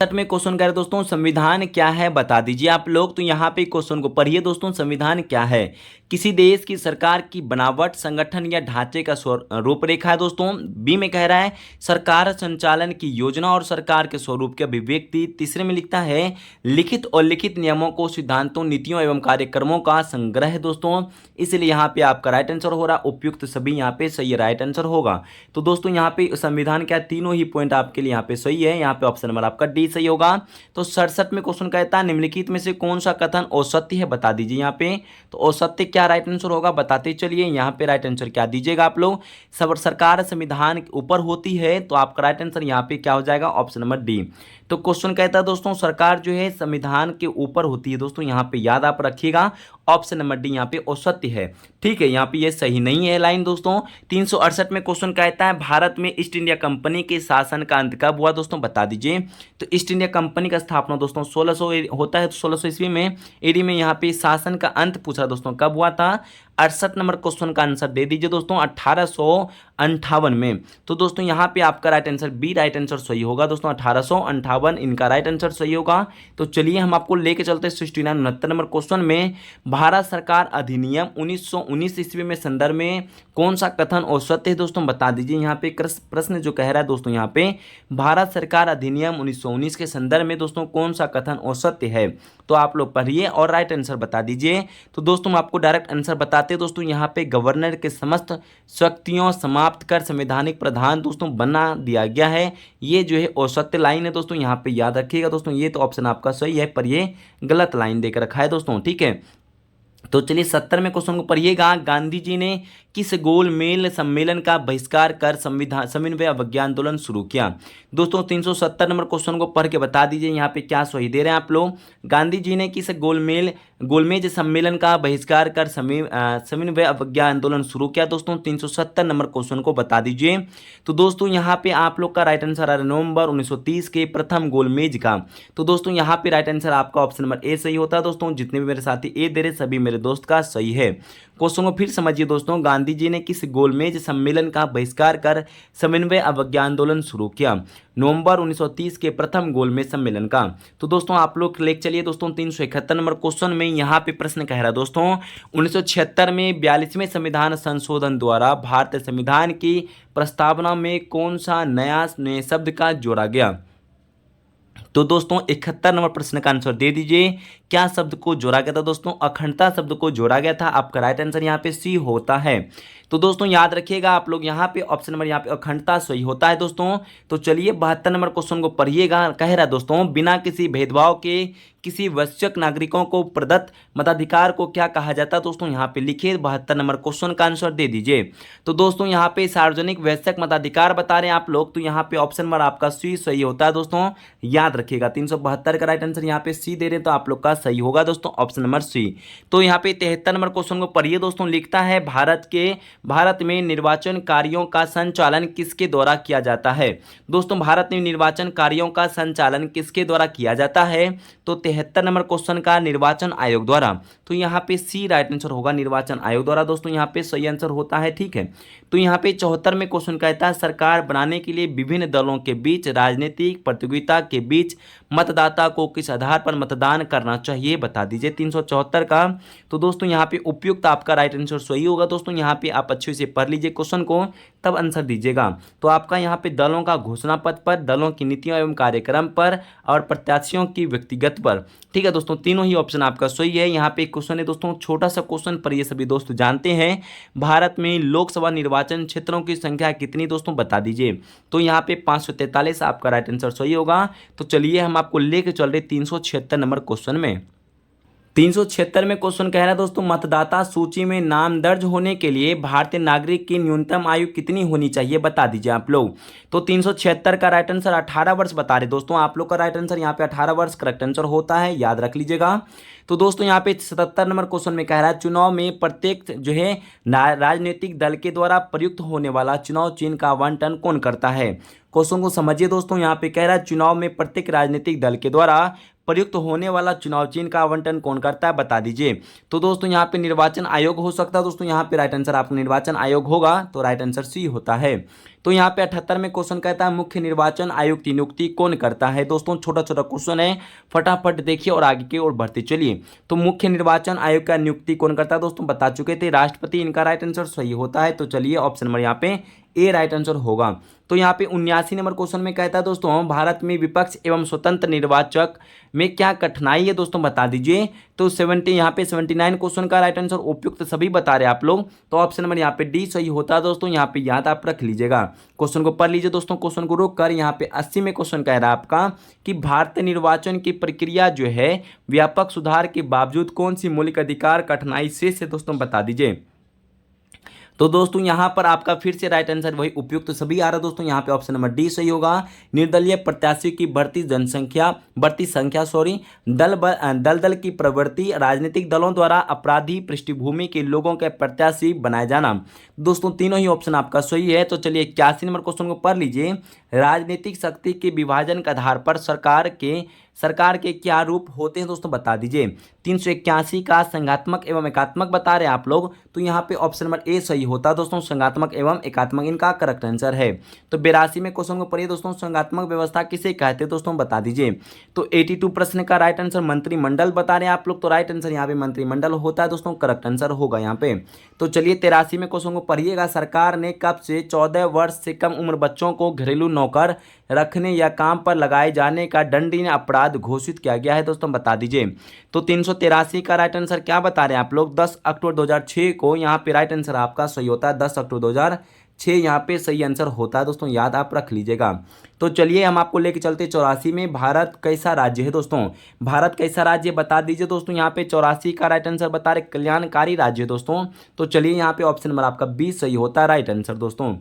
में क्वेश्चन कह रहे दोस्तों, संविधान क्या है बता दीजिए आप लोग। तो यहाँ पे क्वेश्चन को पढ़िए दोस्तों, संविधान क्या है, किसी देश की सरकार की बनावट, संगठन या ढांचे का रूपरेखा है दोस्तों। बी में कह रहा है सरकार संचालन की योजना और सरकार के स्वरूप की अभिव्यक्ति। तीसरे में लिखता है लिखित और लिखित नियमों को, सिद्धांतों, नीतियों एवं कार्यक्रमों का संग्रह है दोस्तों। इसलिए यहाँ पे आपका राइट आंसर हो रहा, उपयुक्त सभी यहाँ पे सही राइट आंसर होगा। तो दोस्तों यहाँ पे संविधान क्या, तीनों ही पॉइंट आपके लिए यहाँ पे सही है, यहाँ पे ऑप्शन नंबर आपका डी सही होगा। तो 67 में क्वेश्चन कहता है निम्नलिखित में से कौन सा कथन औसत्य है बता दीजिए यहाँ पे। तो औसत्य क्या राइट आंसर होगा बताते चलिए। यहाँ पे राइट आंसर क्या दीजिएगा आप लोग, सरकार संविधान के ऊपर होती है, तो आपका राइट आंसर यहाँ पे क्या हो जाएगा, ऑप्शन नंबर डी। तो क्वेश्चन कहता है दोस्तों सरकार जो है संविधान के ऊपर होती है दोस्तों, यहाँ पे याद आप रखिएगा। ऑप्शन नंबर डी यहाँ पे औसत्य है। ठीक है, यहाँ पे ये सही नहीं है लाइन दोस्तों। 368 में क्वेश्चन कहता है भारत में ईस्ट इंडिया कंपनी के शासन का अंत कब हुआ दोस्तों, बता दीजिए। तो ईस्ट इंडिया कंपनी का स्थापना दोस्तों 1600 होता है, तो 1600 ईस्वी में एडी में यहाँ पे शासन का अंत पूछा दोस्तों कब हुआ था। 68 नंबर क्वेश्चन का आंसर दे दीजिए दोस्तों 1858 में। तो दोस्तों यहाँ पे आपका right answer B right answer सही होगा दोस्तों, 1858 इनका राइट आंसर सही होगा। तो चलिए हम आपको लेके चलते हैं 69 नंबर क्वेश्चन में। भारत सरकार अधिनियम 1919 ईस्वी में संदर्भ में कौन सा कथन औसत्य है दोस्तों, बता दीजिए। यहाँ पे प्रश्न जो कह रहा है दोस्तों, यहाँ पे भारत सरकार अधिनियम 1919 के संदर्भ में दोस्तों कौन सा कथन औसत्य है, तो आप लोग पढ़िए और राइट आंसर बता दीजिए। तो दोस्तों हम आपको डायरेक्ट आंसर बताते हैं दोस्तों, यहाँ पे गवर्नर के समस्त शक्तियों समाप्त कर संवैधानिक प्रधान दोस्तों बना दिया गया है। ये जो है औसत्य लाइन है दोस्तों, यहाँ पे याद रखिएगा दोस्तों। ये तो ऑप्शन आपका सही है, पर ये गलत लाइन देकर रखा है दोस्तों। ठीक है, तो चलिए 70 में क्वेश्चन को पढ़िएगा। गांधी जी ने किस गोलमेज सम्मेलन का बहिष्कार कर संविधान समन्वय अवज्ञा आंदोलन शुरू किया दोस्तों। 370 नंबर क्वेश्चन को पढ़ के बता दीजिए यहाँ पे क्या सही दे रहे हैं आप लोग। गांधी जी ने किस गोलमेज सम्मेलन का बहिष्कार कर समन्वय अवज्ञा आंदोलन शुरू किया दोस्तों। 370 नंबर क्वेश्चन को बता दीजिए। तो दोस्तों यहाँ पे आप लोग का राइट आंसर है नवंबर 1930 के प्रथम गोलमेज का। तो दोस्तों यहाँ पे राइट आंसर आपका ऑप्शन नंबर ए सही होता है दोस्तों। जितने भी मेरे साथी ए दे रहे सभी मेरे दोस्त का सही है। क्वेश्चन को फिर समझिए दोस्तों, गांधी जी ने किस गोलमेज सम्मेलन का बहिष्कार कर समन्वय अवज्ञा आंदोलन शुरू किया। नवंबर 1930 के प्रथम गोलमेज सम्मेलन का। तो दोस्तों आप लोग लेके चलिए दोस्तों 371 नंबर क्वेश्चन में। यहाँ पे प्रश्न कह रहा है दोस्तों 1976 में 42वें संविधान संशोधन द्वारा भारतीय संविधान की प्रस्तावना में कौन सा नए शब्द का जोड़ा गया। तो दोस्तों 71 नंबर प्रश्न का आंसर दे दीजिए। क्या शब्द को जोड़ा गया था दोस्तों, अखंडता शब्द को जोड़ा गया था। आपका राइट आंसर यहाँ पे सी होता है। तो दोस्तों याद रखिएगा आप लोग, यहाँ पे ऑप्शन नंबर यहाँ पे अखंडता सही होता है दोस्तों। तो चलिए 72 नंबर क्वेश्चन को पढ़िएगा। कह रहा है दोस्तों बिना किसी भेदभाव के किसी वयस्क नागरिकों को प्रदत्त मताधिकार को क्या कहा जाता है दोस्तों, यहाँ पे लिखिए। 72 नंबर क्वेश्चन का आंसर दे दीजिए। तो दोस्तों यहाँ पे सार्वजनिक वयस्क मताधिकार बता रहे हैं आप लोग, तो यहाँ पे ऑप्शन नंबर आपका सी सही होता है दोस्तों, याद रखिएगा। 372 का राइट आंसर यहाँ पे सी दे रहे हैं, तो आप लोग का सही होगा दोस्तों ऑप्शन नंबर सी। तो यहाँ पे 73 नंबर क्वेश्चन को पढ़िए दोस्तों। लिखता है भारत में निर्वाचन कार्यों का संचालन किसके द्वारा किया जाता है दोस्तों। भारत में निर्वाचन कार्यों का संचालन किसके द्वारा किया जाता है। तो 73 नंबर क्वेश्चन का निर्वाचन आयोग द्वारा। तो यहाँ पे सी राइट आंसर होगा, निर्वाचन आयोग द्वारा दोस्तों यहाँ पे सही आंसर होता है। ठीक है, तो यहाँ पे 74 में क्वेश्चन कहता है सरकार बनाने के लिए विभिन्न दलों के बीच राजनीतिक प्रतियोगिता के बीच मतदाता को किस आधार पर मतदान करना चाहिए, बता दीजिए। 374 का। तो दोस्तों यहाँ पे उपयुक्त आपका राइट आंसर सही होगा दोस्तों। यहाँ पे आप अच्छे से पढ़ लीजिए क्वेश्चन को, तब आंसर दीजिएगा। तो आपका यहाँ पे दलों का घोषणा पत्र पर, दलों की नीतियों एवं कार्यक्रम पर और प्रत्याशियों की व्यक्तिगत पर। ठीक है दोस्तों, तीनों ही ऑप्शन आपका सही है। यहाँ पे क्वेश्चन है दोस्तों, छोटा सा क्वेश्चन पर ये सभी दोस्त जानते हैं भारत में लोकसभा निर्वाचन क्षेत्रों की संख्या कितनी दोस्तों, बता दीजिए। तो यहाँ पे 543 आपका राइट आंसर सही होगा। तो चलिए हम आपको लेके चल रहे 376 नंबर क्वेश्चन में। 376 में क्वेश्चन कह रहा है दोस्तों मतदाता सूची में नाम दर्ज होने के लिए भारतीय नागरिक की न्यूनतम आयु कितनी होनी चाहिए, बता दीजिए आप लोग। तो 376 का राइट आंसर 18 वर्ष बता रहे दोस्तों। आप लोग का राइट आंसर यहाँ पे 18 वर्ष करेक्ट आंसर होता है, याद रख लीजिएगा। तो दोस्तों यहाँ पे 77 नंबर क्वेश्चन में कह रहा है चुनाव में प्रत्येक जो है राजनीतिक दल के द्वारा प्रयुक्त होने वाला चुनाव चिन्ह का आवंटन कौन करता है। क्वेश्चन को समझिए दोस्तों, यहाँ पे कह रहा है चुनाव में प्रत्येक राजनीतिक दल के द्वारा प्रयुक्त होने वाला चुनाव चिन्ह का आवंटन कौन करता है, बता दीजिए। तो दोस्तों यहाँ पे निर्वाचन आयोग हो सकता है दोस्तों। यहाँ पे राइट आंसर आपका निर्वाचन आयोग होगा, तो राइट आंसर सी होता है। तो यहाँ पे 78 में क्वेश्चन कहता है मुख्य निर्वाचन आयुक्त की नियुक्ति कौन करता है दोस्तों। छोटा छोटा क्वेश्चन है, फटाफट देखिए और आगे की ओर बढ़ते चलिए। तो मुख्य निर्वाचन आयोग का नियुक्ति कौन करता है दोस्तों, बता चुके थे, राष्ट्रपति इनका राइट आंसर सही होता है। तो चलिए ऑप्शन नंबर यहाँ पे ए राइट आंसर होगा। तो यहाँ पे 79 नंबर क्वेश्चन में कहता है दोस्तों भारत में विपक्ष एवं स्वतंत्र निर्वाचक में क्या कठिनाई है दोस्तों, बता दीजिए। तो 70 यहाँ पे 79 क्वेश्चन का राइट आंसर उपयुक्त सभी बता रहे हैं आप लोग। तो ऑप्शन नंबर यहाँ पे डी सही होता है दोस्तों। यहाँ पे याद आप रख लीजिएगा, क्वेश्चन को पढ़ लीजिए दोस्तों। क्वेश्चन को रोक कर यहाँ पे 80 में क्वेश्चन कह रहा है आपका कि भारतीय निर्वाचन की प्रक्रिया जो है व्यापक सुधार के बावजूद कौन सी मौलिक अधिकार कठिनाई शेष है दोस्तों, बता दीजिए। तो दोस्तों यहाँ पर आपका फिर से राइट आंसर वही उपयुक्त सभी आ रहा है दोस्तों। यहाँ पे ऑप्शन नंबर डी सही होगा। निर्दलीय प्रत्याशियों की बढ़ती संख्या दल दल की प्रवृत्ति, राजनीतिक दलों द्वारा अपराधी पृष्ठभूमि के लोगों के प्रत्याशी बनाए जाना। दोस्तों तीनों ही ऑप्शन आपका सही है। तो चलिए 81 नंबर क्वेश्चन को पढ़ लीजिए। राजनीतिक शक्ति के विभाजन के आधार पर सरकार के क्या रूप होते हैं दोस्तों बता दीजिए। 381 का संघात्मक एवं एकात्मक बता रहे हैं आप लोग, तो यहाँ पे ऑप्शन नंबर ए सही होता है दोस्तों। संघात्मक एवं एकात्मक इनका करेक्ट आंसर है। तो 82 में क्वेश्चन को पढ़िए दोस्तों। संघात्मक व्यवस्था किसे कहते हैं दोस्तों बता दीजिए। तो 82 प्रश्न का राइट आंसर मंत्रिमंडल बता रहे हैं आप लोग। तो राइट आंसर यहाँ पे मंत्रिमंडल होता है दोस्तों, करेक्ट आंसर होगा यहाँ पे। तो चलिए 83 में क्वेश्चन को पढ़िएगा। सरकार ने कब से 14 वर्ष से कम उम्र बच्चों को घरेलू नौकर रखने या काम पर लगाए जाने का दंडनीय अपराध घोषित किया गया है दोस्तों बता दीजिए। तो 383 का राइट आंसर क्या बता रहे हैं आप लोग। 10 अक्टूबर 2006 को यहाँ पे राइट आंसर आपका सही होता है। 10 अक्टूबर 2006 यहाँ पे सही आंसर होता है दोस्तों, याद आप रख लीजिएगा। तो चलिए हम आपको लेके चलते 84 में। भारत कैसा राज्य है दोस्तों। भारत कैसा राज्य बता दीजिए दोस्तों। यहाँ पे 84 का राइट आंसर बता रहे कल्याणकारी राज्य है दोस्तों। तो चलिए यहाँ पे ऑप्शन नंबर आपका 20 सही होता है राइट आंसर दोस्तों।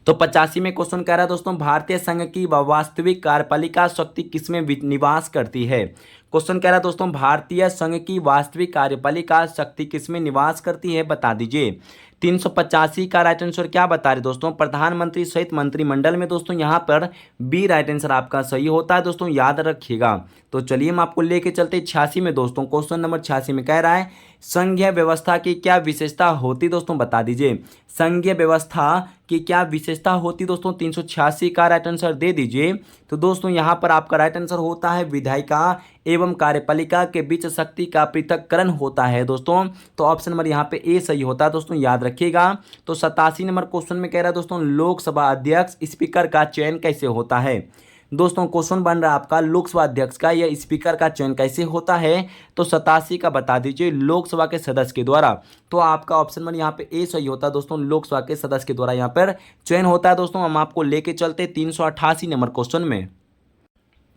तो 85 में क्वेश्चन कह रहा है दोस्तों, भारतीय संघ की वास्तविक कार्यपालिका शक्ति किसमें निवास करती है। क्वेश्चन कह रहा है दोस्तों, भारतीय संघ की वास्तविक कार्यपालिका शक्ति किसमें निवास करती है बता दीजिए। 385 का राइट आंसर क्या बता रहे दोस्तों। प्रधानमंत्री सहित मंत्रिमंडल में दोस्तों यहाँ पर बी राइट आंसर आपका सही होता है दोस्तों, याद रखिएगा। तो चलिए हम आपको लेके चलते 86 में दोस्तों। क्वेश्चन नंबर 86 में कह रहा है, संघीय व्यवस्था की क्या विशेषता होती दोस्तों बता दीजिए। संघीय व्यवस्था की क्या विशेषता होती दोस्तों। 386 का राइट आंसर दे दीजिए। तो दोस्तों यहाँ पर आपका राइट आंसर होता है विधायिका एवं कार्यपालिका के बीच शक्ति का पृथक्करण होता है दोस्तों। तो ऑप्शन नंबर यहाँ पे ए सही होता है दोस्तों, याद रखिएगा। तो 87 नंबर क्वेश्चन में कह रहा है दोस्तों, लोकसभा अध्यक्ष स्पीकर का चयन कैसे होता है। दोस्तों क्वेश्चन बन रहा है आपका लोकसभा अध्यक्ष का या स्पीकर का चयन कैसे होता है। तो 87 का बता दीजिए लोकसभा के सदस्य के द्वारा। तो आपका ऑप्शन नंबर यहाँ पे ए सही होता है दोस्तों, लोकसभा के सदस्य के द्वारा यहाँ पर चयन होता है दोस्तों। हम आपको लेके चलते 388 नंबर क्वेश्चन में।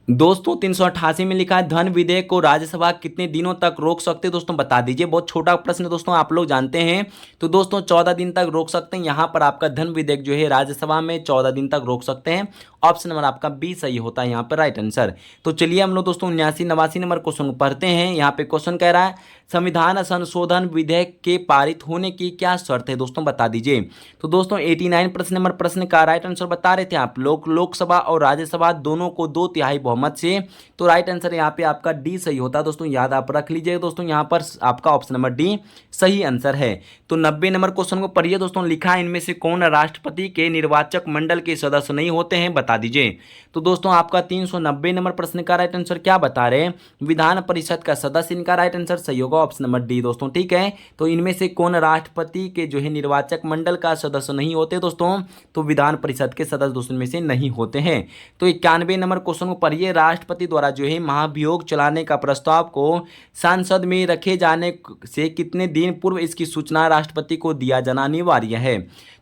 दोस्तों 388 में लिखा है, धन विधेयक को राज्यसभा कितने दिनों तक रोक सकते हैं दोस्तों बता दीजिए। बहुत छोटा प्रश्न है दोस्तों, आप लोग जानते हैं। तो दोस्तों 14 दिन तक रोक सकते हैं। यहाँ पर आपका धन विधेयक जो है राज्यसभा में 14 दिन तक रोक सकते हैं। ऑप्शन नंबर आपका बी सही होता है यहाँ पर राइट आंसर। तो चलिए हम लोग दोस्तों 79 नंबर क्वेश्चन पढ़ते हैं। यहाँ पे क्वेश्चन कह रहा है, संविधान संशोधन विधेयक के पारित होने की क्या शर्त है दोस्तों बता दीजिए। तो दोस्तों 89 प्रश्न का राइट आंसर बता रहे थे आप लोग, लोकसभा और राज्यसभा दोनों को 2/3 बहुमत से। तो राइट आंसर यहाँ पे आपका डी सही होता है दोस्तों, याद आप रख लीजिए दोस्तों। यहाँ पर आपका ऑप्शन नंबर डी सही आंसर है। तो 90 नंबर क्वेश्चन को पढ़िए दोस्तों। लिखा है, इनमें से कौन राष्ट्रपति के निर्वाचक मंडल के सदस्य नहीं होते हैं बता दीजिए। तो दोस्तों आपका 390 नंबर प्रश्न का राइट आंसर क्या बता रहे हैं, विधान परिषद का सदस्य इनका राइट आंसर सही होगा ऑप्शन नंबर डी दोस्तों, ठीक है। तो इनमें से कौन राष्ट्रपति के जो है निर्वाचक मंडल का सदस्य नहीं होते दोस्तों। तो विधान परिषद के सदस्य दोस्तों में से नहीं होते हैं। तो 91 नंबर क्वेश्चन को पढ़िए, राष्ट्रपति द्वारा जो है महाभियोग चलाने का प्रस्ताव को संसद में रखे जाने से कितने दिन पूर्व इसकी सूचना राष्ट्रपति को दिया जाना अनिवार्य है।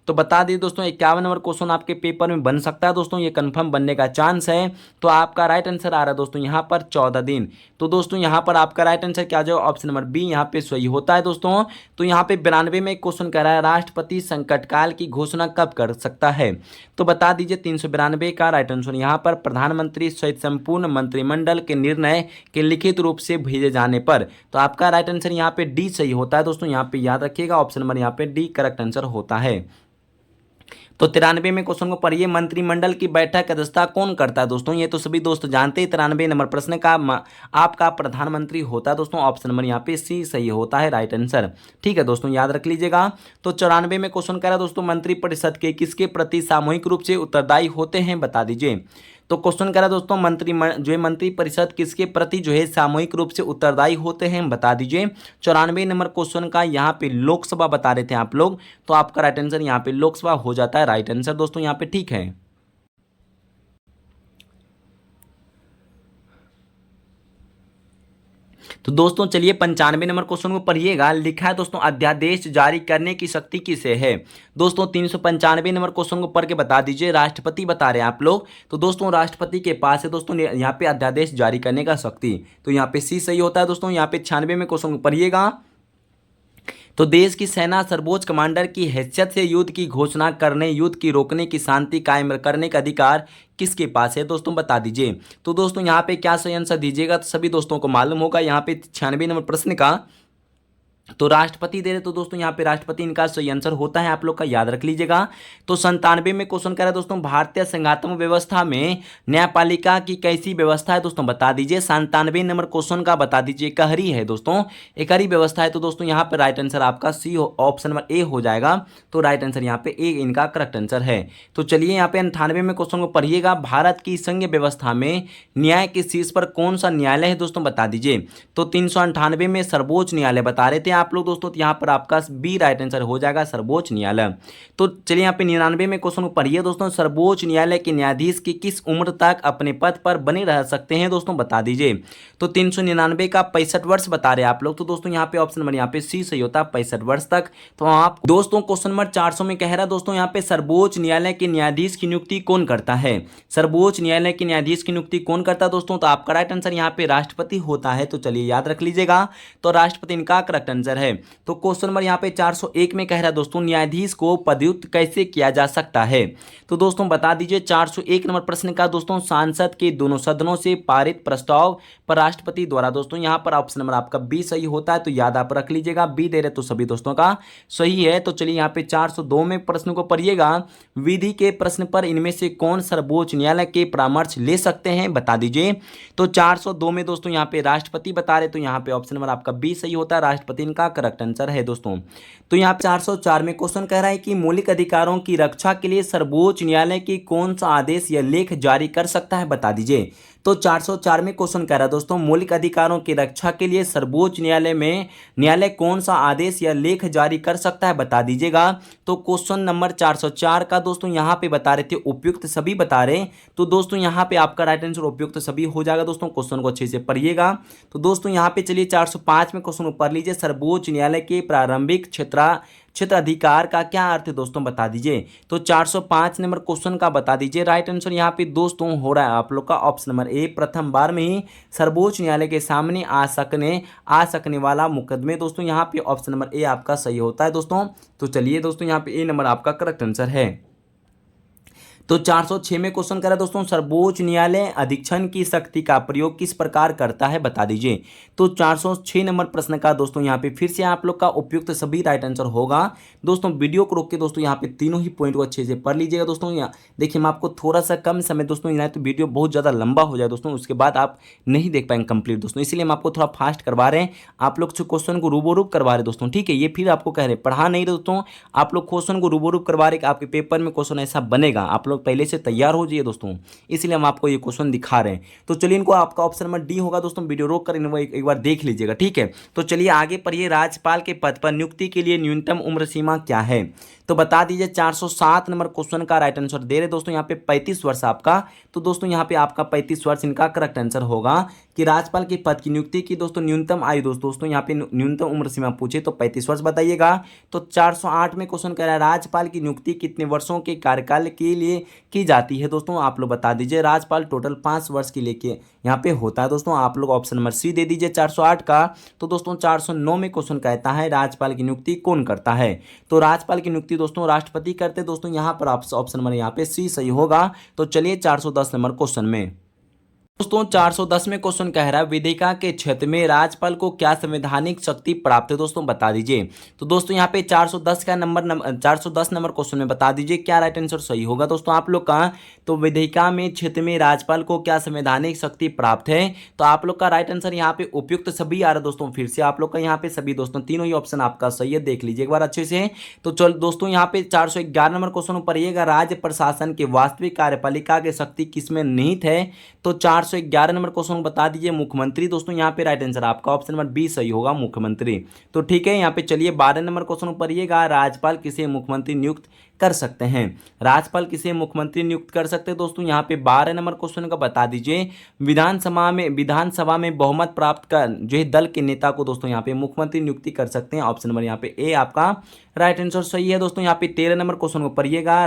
तो बता दी दोस्तों 51 नंबर क्वेश्चन आपके पेपर में बन सकता है दोस्तों, ये कंफर्म बनने का चांस है। तो आपका राइट आंसर आ रहा है दोस्तों यहाँ पर 14 दिन। तो दोस्तों यहाँ पर आपका राइट आंसर क्या जो ऑप्शन नंबर बी यहाँ पे सही होता है दोस्तों। तो यहाँ पे 92 में क्वेश्चन कह रहा है, राष्ट्रपति संकट काल की घोषणा कब कर सकता है। तो बता दीजिए 392 का राइट आंसर यहाँ पर प्रधानमंत्री सहित संपूर्ण मंत्रिमंडल के निर्णय के लिखित रूप से भेजे जाने पर। तो आपका राइट आंसर यहाँ पे डी सही होता है दोस्तों, यहाँ पे याद रखिएगा ऑप्शन नंबर यहाँ पे डी करेक्ट आंसर होता है। तो 93 में क्वेश्चन को पढ़िए, मंत्रिमंडल की बैठक की अध्यक्षता कौन करता है दोस्तों। ये तो सभी दोस्त जानते हैं। 93 नंबर प्रश्न का आपका प्रधानमंत्री होता है दोस्तों, ऑप्शन नंबर यहाँ पे सी सही होता है राइट आंसर, ठीक है दोस्तों, याद रख लीजिएगा। तो 94 में क्वेश्चन कह रहा है दोस्तों, मंत्रिपरिषद के किसके प्रति सामूहिक रूप से उत्तरदायी होते हैं बता दीजिए। तो क्वेश्चन कह रहा है दोस्तों, मंत्रिपरिषद किसके प्रति जो है सामूहिक रूप से उत्तरदायी होते हैं बता दीजिए। 94 नंबर क्वेश्चन का यहाँ पे लोकसभा बता रहे थे आप लोग। तो आपका राइट आंसर यहाँ पे लोकसभा हो जाता है राइट आंसर दोस्तों यहाँ पे, ठीक है। तो दोस्तों चलिए 95 नंबर क्वेश्चन को पढ़िएगा। लिखा है दोस्तों, अध्यादेश जारी करने की शक्ति किसे है। दोस्तों 395 नंबर क्वेश्चन को पढ़ के बता दीजिए, राष्ट्रपति बता रहे हैं आप लोग। तो दोस्तों राष्ट्रपति के पास है दोस्तों यहाँ पे अध्यादेश जारी करने का शक्ति। तो यहाँ पे सी सही होता है दोस्तों। यहाँ पे 96 में क्वेश्चन को पढ़िएगा। तो देश की सेना सर्वोच्च कमांडर की हैसियत से युद्ध की घोषणा करने, युद्ध की रोकने की, शांति कायम करने का अधिकार किसके पास है दोस्तों, बता दीजिए। तो दोस्तों यहाँ पे क्या सही आंसर दीजिएगा, तो सभी दोस्तों को मालूम होगा यहाँ पे 96 नंबर प्रश्न का तो राष्ट्रपति दे रहे, तो दोस्तों यहाँ पे राष्ट्रपति इनका सही आंसर होता है, आप लोग का याद रख लीजिएगा। तो 97 में क्वेश्चन कह रहा है दोस्तों, भारतीय संघात्मक व्यवस्था में न्यायपालिका की कैसी व्यवस्था है दोस्तों, बता दीजिए। 97 नंबर क्वेश्चन का बता दीजिए, एकहरी है दोस्तों, एकहरी व्यवस्था है। तो दोस्तों यहाँ पे राइट आंसर आपका सी ऑप्शन नंबर ए हो जाएगा। तो राइट आंसर यहाँ पे ए इनका करेक्ट आंसर है। तो चलिए यहाँ पे 98 में क्वेश्चन को पढ़िएगा, भारत की संघ व्यवस्था में न्याय के शीर्ष पर कौन सा न्यायालय है दोस्तों, बता दीजिए। तो 398 में सर्वोच्च न्यायालय बता रहे थे आप लोग दोस्तों, तो यहाँ पर आपका बी राइट आंसर हो जाएगा, सर्वोच्च न्यायालय। तो चलिए यहाँ पे 99 में क्वेश्चन पढ़िए दोस्तों, सर्वोच्च न्यायालय के न्यायाधीश की किस उम्र तक अपने पद पर बने रह सकते हैं दोस्तों, बता दीजिए। तो 399 का 65 वर्ष बता रहे आप लोग, तो दोस्तों यहाँ पे ऑप्शन नंबर यहाँ पे सी सही होता है, 65 वर्ष तक। तो आप दोस्तों क्वेश्चन नंबर 400 में कह रहा है दोस्तों, यहाँ पे सर्वोच्च न्यायालय के न्यायाधीश की नियुक्ति कौन करता है, सर्वोच्च न्यायालय के न्यायाधीश की नियुक्ति कौन करता है दोस्तों, तो आपका राइट आंसर यहाँ पे राष्ट्रपति होता है। तो चलिए याद रख लीजिएगा, तो राष्ट्रपति इनका करेक्ट आंसर है। तो क्वेश्चन नंबर यहाँ पे 401 में कह रहा है दोस्तों, न्यायाधीश को पदच्युत कैसे किया जा सकता है, तो दोस्तों बता दीजिए। 401 नंबर प्रश्न का दोस्तों, सांसद के दोनों सदनों से पारित प्रस्ताव पर राष्ट्रपति द्वारा, दोस्तों यहाँ पर ऑप्शन नंबर आपका बी सही होता है। तो याद आप रख लीजिएगा, बी दे रहे तो सभी दोस्तों का सही है। तो चलिए यहाँ पे 402 में प्रश्न को पढ़िएगा, विधि के प्रश्न पर इनमें से कौन सर्वोच्च न्यायालय के परामर्श ले सकते हैं, बता दीजिए। तो 402 में दोस्तों यहाँ पे राष्ट्रपति बता रहे, तो यहाँ पे ऑप्शन नंबर आपका बी सही होता है, राष्ट्रपति इनका करेक्ट आंसर है दोस्तों। तो यहाँ पे 404 में क्वेश्चन कह रहा है कि मौलिक अधिकारों की रक्षा के लिए सर्वोच्च न्यायालय की कौन सा आदेश या लेख जारी कर सकता है, बता दीजिए। तो 404 में क्वेश्चन कह रहा है दोस्तों, मौलिक अधिकारों की रक्षा के लिए सर्वोच्च न्यायालय कौन सा आदेश या लेख जारी कर सकता है, बता दीजिएगा। तो क्वेश्चन नंबर 404 का दोस्तों यहाँ पे बता रहे थे उपयुक्त सभी बता रहे, तो दोस्तों यहाँ पे आपका राइट आंसर उपयुक्त सभी हो जाएगा दोस्तों। क्वेश्चन को अच्छे से पढ़िएगा। तो दोस्तों यहाँ पे चलिए 405 में क्वेश्चन पढ़ लीजिए, सर्वोच्च न्यायालय के प्रारंभिक क्षेत्राधिकार का क्या अर्थ है दोस्तों, बता दीजिए। तो 405 नंबर क्वेश्चन का बता दीजिए, राइट आंसर यहाँ पे दोस्तों हो रहा है आप लोग का ऑप्शन नंबर ए, प्रथम बार में ही सर्वोच्च न्यायालय के सामने आ सकने वाला मुकदमे, दोस्तों यहाँ पे ऑप्शन नंबर ए आपका सही होता है दोस्तों। तो चलिए दोस्तों यहाँ पे ए नंबर आपका करेक्ट आंसर है। तो 406 में क्वेश्चन करा दोस्तों, सर्वोच्च न्यायालय अधीक्षण की शक्ति का प्रयोग किस प्रकार करता है, बता दीजिए। तो 406 नंबर प्रश्न का दोस्तों यहाँ पे फिर से आप लोग का उपयुक्त सभी राइट आंसर होगा दोस्तों। वीडियो को रोक के दोस्तों यहाँ पे तीनों ही पॉइंट को अच्छे से पढ़ लीजिएगा दोस्तों। यहाँ देखिए मैं आपको थोड़ा सा कम समय दोस्तों, यहाँ तो वीडियो बहुत ज़्यादा लंबा हो जाए दोस्तों, उसके बाद आप नहीं देख पाएंगे कंप्लीट दोस्तों, इसलिए हम आपको थोड़ा फास्ट करवा रहे हैं, आप लोग क्वेश्चन को रूबोरूप करवा रहे हैं दोस्तों, ठीक है। ये फिर आपको कह रहे हैं पढ़ा नहीं दोस्तों, आप लोग क्वेश्चन को रूबोरूप करवा रहे, आपके पेपर में क्वेश्चन ऐसा बनेगा, आप लोग पहले से तैयार हो जाइए दोस्तों, इसलिए हम आपको ये क्वेश्चन दिखा रहे हैं। तो चलिए इनको आपका ऑप्शन नंबर डी होगा दोस्तों, वीडियो रोक कर इनको एक बार देख लीजिएगा, ठीक है। तो चलिए आगे पढ़िए, राज्यपाल के पद पर नियुक्ति के लिए न्यूनतम उम्र सीमा क्या है, तो बता दीजिए। 407 नंबर क्वेश्चन का राइट आंसर दे रहे दोस्तों यहाँ पे 35 वर्ष आपका। तो दोस्तों यहाँ पे आपका 35 वर्ष इनका करेक्ट आंसर होगा कि राज्यपाल के पद की नियुक्ति की दोस्तों न्यूनतम आयु दोस्तों यहाँ पे न्यूनतम उम्र सीमा पूछे तो 35 वर्ष बताइएगा। तो 408 में क्वेश्चन कह रहा है, राज्यपाल की नियुक्ति कितने वर्षों के कार्यकाल के लिए की जाती है दोस्तों, आप लोग बता दीजिए। राज्यपाल टोटल 5 वर्ष के लिए यहाँ पे होता है दोस्तों, आप लोग ऑप्शन नंबर सी दे दीजिए 408 का। तो दोस्तों 409 में क्वेश्चन कहता है, राज्यपाल की नियुक्ति कौन करता है, तो राज्यपाल की नियुक्ति दोस्तों राष्ट्रपति करते दोस्तों, यहाँ पर ऑप्शन नंबर यहाँ पे सी सही होगा। तो चलिए 410 नंबर क्वेश्चन में दोस्तों 410 में क्वेश्चन कह रहा है, विधिका के क्षेत्र में राज्यपाल को क्या संवैधानिक शक्ति प्राप्त है दोस्तों, बता दीजिए। तो दोस्तों यहाँ पे 410 का नंबर 410 नंबर क्वेश्चन में बता दीजिए क्या राइट आंसर सही होगा दोस्तों आप लोग का। तो विधिका में क्षेत्र में राज्यपाल को क्या संवैधानिक शक्ति प्राप्त है, तो आप लोग का राइट आंसर यहाँ पे उपयुक्त सभी आ रहा है दोस्तों। फिर से आप लोग का यहाँ पे सभी दोस्तों तीनों ही ऑप्शन आपका सही है, देख लीजिए एक बार अच्छे से। तो चल दोस्तों यहाँ पे 411 नंबर क्वेश्चन पढ़िएगा, राज्य प्रशासन के वास्तविक कार्यपालिका की शक्ति किसमें निहित है, तो 411 नंबर क्वेश्चन बता दीजिए मुख्यमंत्री दोस्तों, यहाँ पे राइट आंसर आपका ऑप्शन नंबर बी सही होगा, मुख्यमंत्री। तो ठीक है, यहाँ पे चलिए 12 नंबर क्वेश्चन पढ़िएगा, राज्यपाल किसे मुख्यमंत्री नियुक्त कर सकते हैं, राज्यपाल किसे मुख्यमंत्री नियुक्त कर सकते हैं दोस्तों, यहाँ पे 12 नंबर क्वेश्चन का बता दीजिए। विधानसभा में बहुमत प्राप्त कर जो है दल के नेता को दोस्तों यहाँ पे मुख्यमंत्री नियुक्ति कर सकते हैं, ऑप्शन नंबर यहाँ पे ए आपका राइट आंसर सही है दोस्तों। यहाँ पे 13 नंबर क्वेश्चन को पढ़िएगा,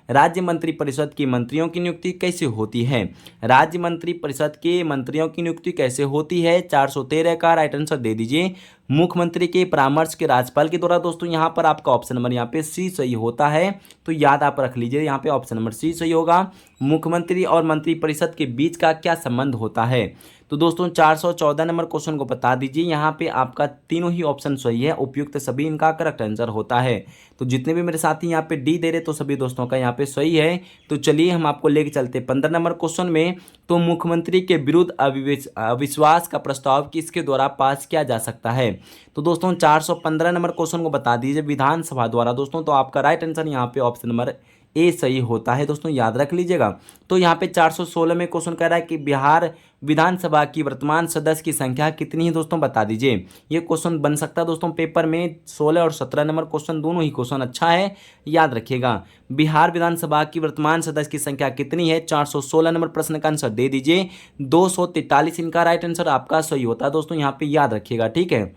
राज्य मंत्री परिषद की मंत्रियों की नियुक्ति कैसे होती है, राज्य मंत्री परिषद के मंत्रियों की नियुक्ति कैसे होती है, 413 का राइट आंसर दे दीजिए। मुख्यमंत्री के परामर्श के राज्यपाल के द्वारा दोस्तों यहाँ पर आपका ऑप्शन नंबर यहाँ पे सी सही होता है। तो याद आप रख लीजिए, यहाँ पे ऑप्शन नंबर सी सही होगा। मुख्यमंत्री और मंत्रिपरिषद के बीच का क्या संबंध होता है? तो दोस्तों 414 नंबर क्वेश्चन को बता दीजिए। यहाँ पे आपका तीनों ही ऑप्शन सही है, उपयुक्त सभी इनका करेक्ट आंसर होता है। तो जितने भी मेरे साथी यहाँ पे डी दे रहे तो सभी दोस्तों का यहाँ पे सही है। तो चलिए हम आपको लेके चलते 15 नंबर क्वेश्चन में। तो मुख्यमंत्री के विरुद्ध अविश्वास का प्रस्ताव किसके द्वारा पास किया जा सकता है? तो दोस्तों 415 नंबर क्वेश्चन को बता दीजिए, विधानसभा द्वारा दोस्तों। तो आपका राइट आंसर यहाँ पे ऑप्शन नंबर ए सही होता है दोस्तों, याद रख लीजिएगा। तो यहाँ पे 416 में क्वेश्चन कह रहा है कि बिहार विधानसभा की वर्तमान सदस्य की संख्या कितनी है दोस्तों, बता दीजिए। ये क्वेश्चन बन सकता है दोस्तों पेपर में। 16 और 17 नंबर क्वेश्चन दोनों ही क्वेश्चन अच्छा है, याद रखिएगा। बिहार विधानसभा की वर्तमान सदस्य की संख्या कितनी है? 416 नंबर प्रश्न का आंसर दे दीजिए। 243 इनका राइट आंसर आपका सही होता है दोस्तों, यहाँ पे याद रखिएगा, ठीक है।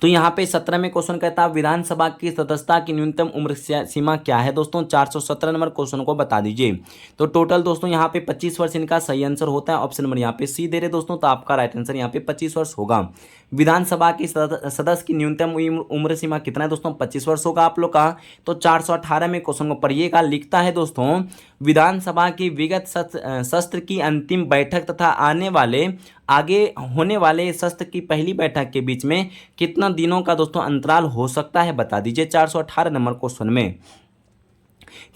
तो यहाँ पे 17 में क्वेश्चन कहता है विधानसभा की सदस्यता की न्यूनतम उम्र सीमा क्या है दोस्तों? 417 नंबर क्वेश्चन को बता दीजिए। तो टोटल दोस्तों यहाँ पे 25 वर्ष इनका सही आंसर होता है। ऑप्शन नंबर यहाँ पे सी दे रहे दोस्तों, तो आपका राइट आंसर यहाँ पे 25 वर्ष होगा। विधानसभा की सदस्य की न्यूनतम उम्र सीमा कितना है दोस्तों? 25 वर्ष होगा आप लोग का। तो 418 में क्वेश्चन को पढ़िएगा, लिखता है दोस्तों विधानसभा की विगत सत्र की अंतिम बैठक तथा आगे होने वाले सत्र की पहली बैठक के बीच में कितना दिनों का दोस्तों अंतराल हो सकता है, बता दीजिए 418 नंबर क्वेश्चन में।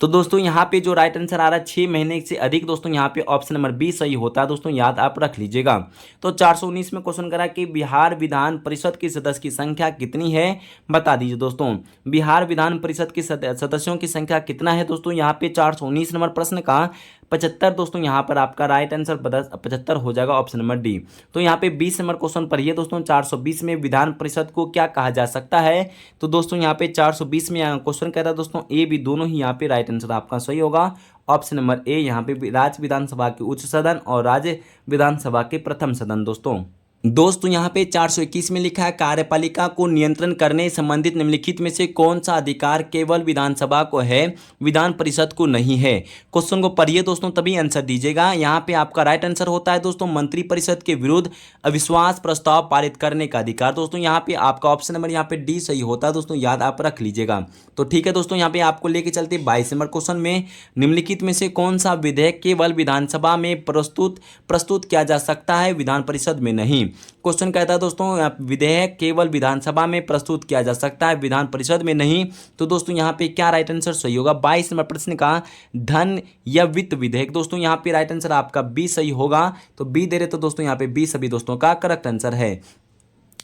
तो दोस्तों यहाँ पे जो राइट आंसर आ रहा है 6 महीने से अधिक दोस्तों, यहाँ पे ऑप्शन नंबर बी सही होता है दोस्तों, याद आप रख लीजिएगा। तो 419 में क्वेश्चन करा कि बिहार विधान परिषद की सदस्य की संख्या कितनी है, बता दीजिए दोस्तों। बिहार विधान परिषद के सदस्यों की संख्या कितना है दोस्तों? यहाँ पे 419 नंबर प्रश्न का 75 दोस्तों, यहाँ पर आपका राइट आंसर 75 हो जाएगा, ऑप्शन नंबर डी। तो यहाँ पे 20 नंबर क्वेश्चन पढ़िए दोस्तों। 420 में विधान परिषद को क्या कहा जा सकता है? तो दोस्तों यहाँ पे 420 में क्वेश्चन कहता है दोस्तों ए बी दोनों ही यहाँ पे राइट आंसर आपका सही होगा। ऑप्शन नंबर ए यहाँ पे राज्य विधानसभा के उच्च सदन और राज्य विधानसभा के प्रथम सदन दोस्तों यहाँ पे 421 में लिखा है कार्यपालिका को नियंत्रण करने संबंधित निम्नलिखित में से कौन सा अधिकार केवल विधानसभा को है, विधान परिषद को नहीं है? क्वेश्चन को पढ़िए दोस्तों तभी आंसर दीजिएगा। यहाँ पे आपका राइट आंसर होता है दोस्तों मंत्रिपरिषद के विरुद्ध अविश्वास प्रस्ताव पारित करने का अधिकार। दोस्तों यहाँ पे आपका ऑप्शन नंबर यहाँ पे डी सही होता है दोस्तों, याद आप रख लीजिएगा। तो ठीक है दोस्तों, यहाँ पे आपको लेके चलते 22 नंबर क्वेश्चन में। निम्नलिखित में से कौन सा विधेयक केवल विधानसभा में प्रस्तुत किया जा सकता है, विधान परिषद में नहीं? क्वेश्चन कहता है दोस्तों विधेयक केवल विधानसभा में प्रस्तुत किया जा सकता है, विधान परिषद में नहीं। तो दोस्तों यहाँ पे क्या राइट आंसर सही होगा? 22 नंबर प्रश्न का धन या वित्त विधेयक। दोस्तों यहाँ पे राइट आंसर आपका बी सही होगा। तो बी दे रहे तो दोस्तों यहाँ पे बी सभी दोस्तों का करेक्ट आंसर है।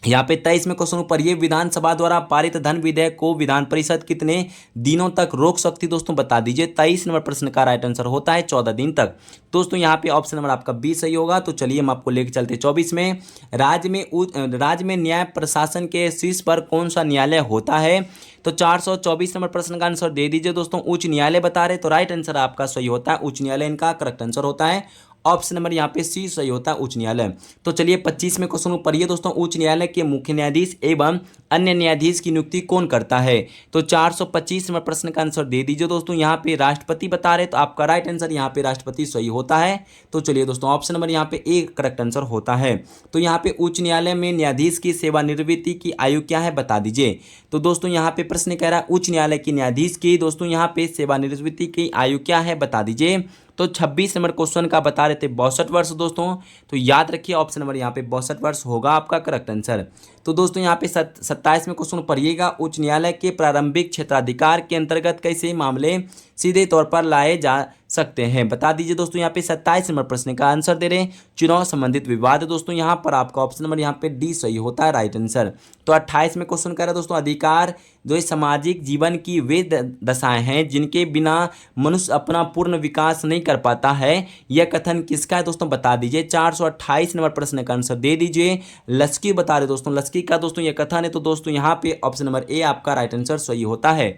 यहाँ पे 23 में क्वेश्चन ऊपर ये विधानसभा द्वारा पारित धन विधेयक को विधान परिषद कितने दिनों तक रोक सकती दोस्तों, बता दीजिए। 23 नंबर प्रश्न का राइट आंसर होता है 14 दिन तक। दोस्तों यहाँ पे ऑप्शन नंबर आपका बी सही होगा। तो चलिए हम आपको लेके चलते 24 में। राज्य में न्याय प्रशासन के शीर्ष पर कौन सा न्यायालय होता है? तो 424 नंबर प्रश्न का आंसर दे दीजिए दोस्तों। उच्च न्यायालय बता रहे, तो राइट आंसर आपका सही होता है उच्च न्यायालय, इनका करेक्ट आंसर होता है। ऑप्शन नंबर यहाँ पे सी सही होता है उच्च न्यायालय। तो चलिए 25 में क्वेश्चन पढ़िए दोस्तों। उच्च न्यायालय के मुख्य न्यायाधीश एवं अन्य न्यायाधीश की नियुक्ति कौन करता है? तो 425 नंबर प्रश्न का आंसर दे दीजिए दोस्तों। यहाँ पे राष्ट्रपति बता रहे, तो आपका राइट आंसर यहाँ पे राष्ट्रपति सही होता है। तो चलिए दोस्तों ऑप्शन नंबर यहाँ पे ए करेक्ट आंसर होता है। तो यहाँ पे उच्च न्यायालय में न्यायाधीश की सेवानिवृत्ति की आयु क्या है, बता दीजिए। तो दोस्तों यहाँ पे प्रश्न कह रहा है उच्च न्यायालय की न्यायाधीश की दोस्तों यहाँ पे सेवानिवृत्ति की आयु क्या है, बता दीजिए। तो 26 नंबर क्वेश्चन का बता रहे थे 62 वर्ष दोस्तों। तो याद रखिए ऑप्शन नंबर यहाँ पे 62 वर्ष होगा आपका करेक्ट आंसर। तो दोस्तों यहाँ पे 27 में क्वेश्चन पढ़िएगा। उच्च न्यायालय के प्रारंभिक क्षेत्राधिकार के अंतर्गत कैसे मामले सीधे तौर पर लाए जा सकते हैं, बता दीजिए दोस्तों। यहाँ पे 27 नंबर प्रश्न का आंसर दे रहे हैं चुनाव संबंधित विवाद। दोस्तों यहाँ पर आपका ऑप्शन नंबर यहाँ पे डी सही होता है राइट आंसर। तो 28 में क्वेश्चन कर रहा है दोस्तों अधिकार जो सामाजिक जीवन की वे दशाएं हैं जिनके बिना मनुष्य अपना पूर्ण विकास नहीं कर पाता है, यह कथन किसका है दोस्तों, बता दीजिए। 428 नंबर प्रश्न का आंसर दे दीजिए। लस्की बता रहे दोस्तों, लस्की का दोस्तों यह कथन है। तो दोस्तों यहाँ पे ऑप्शन नंबर ए आपका राइट आंसर सही होता है।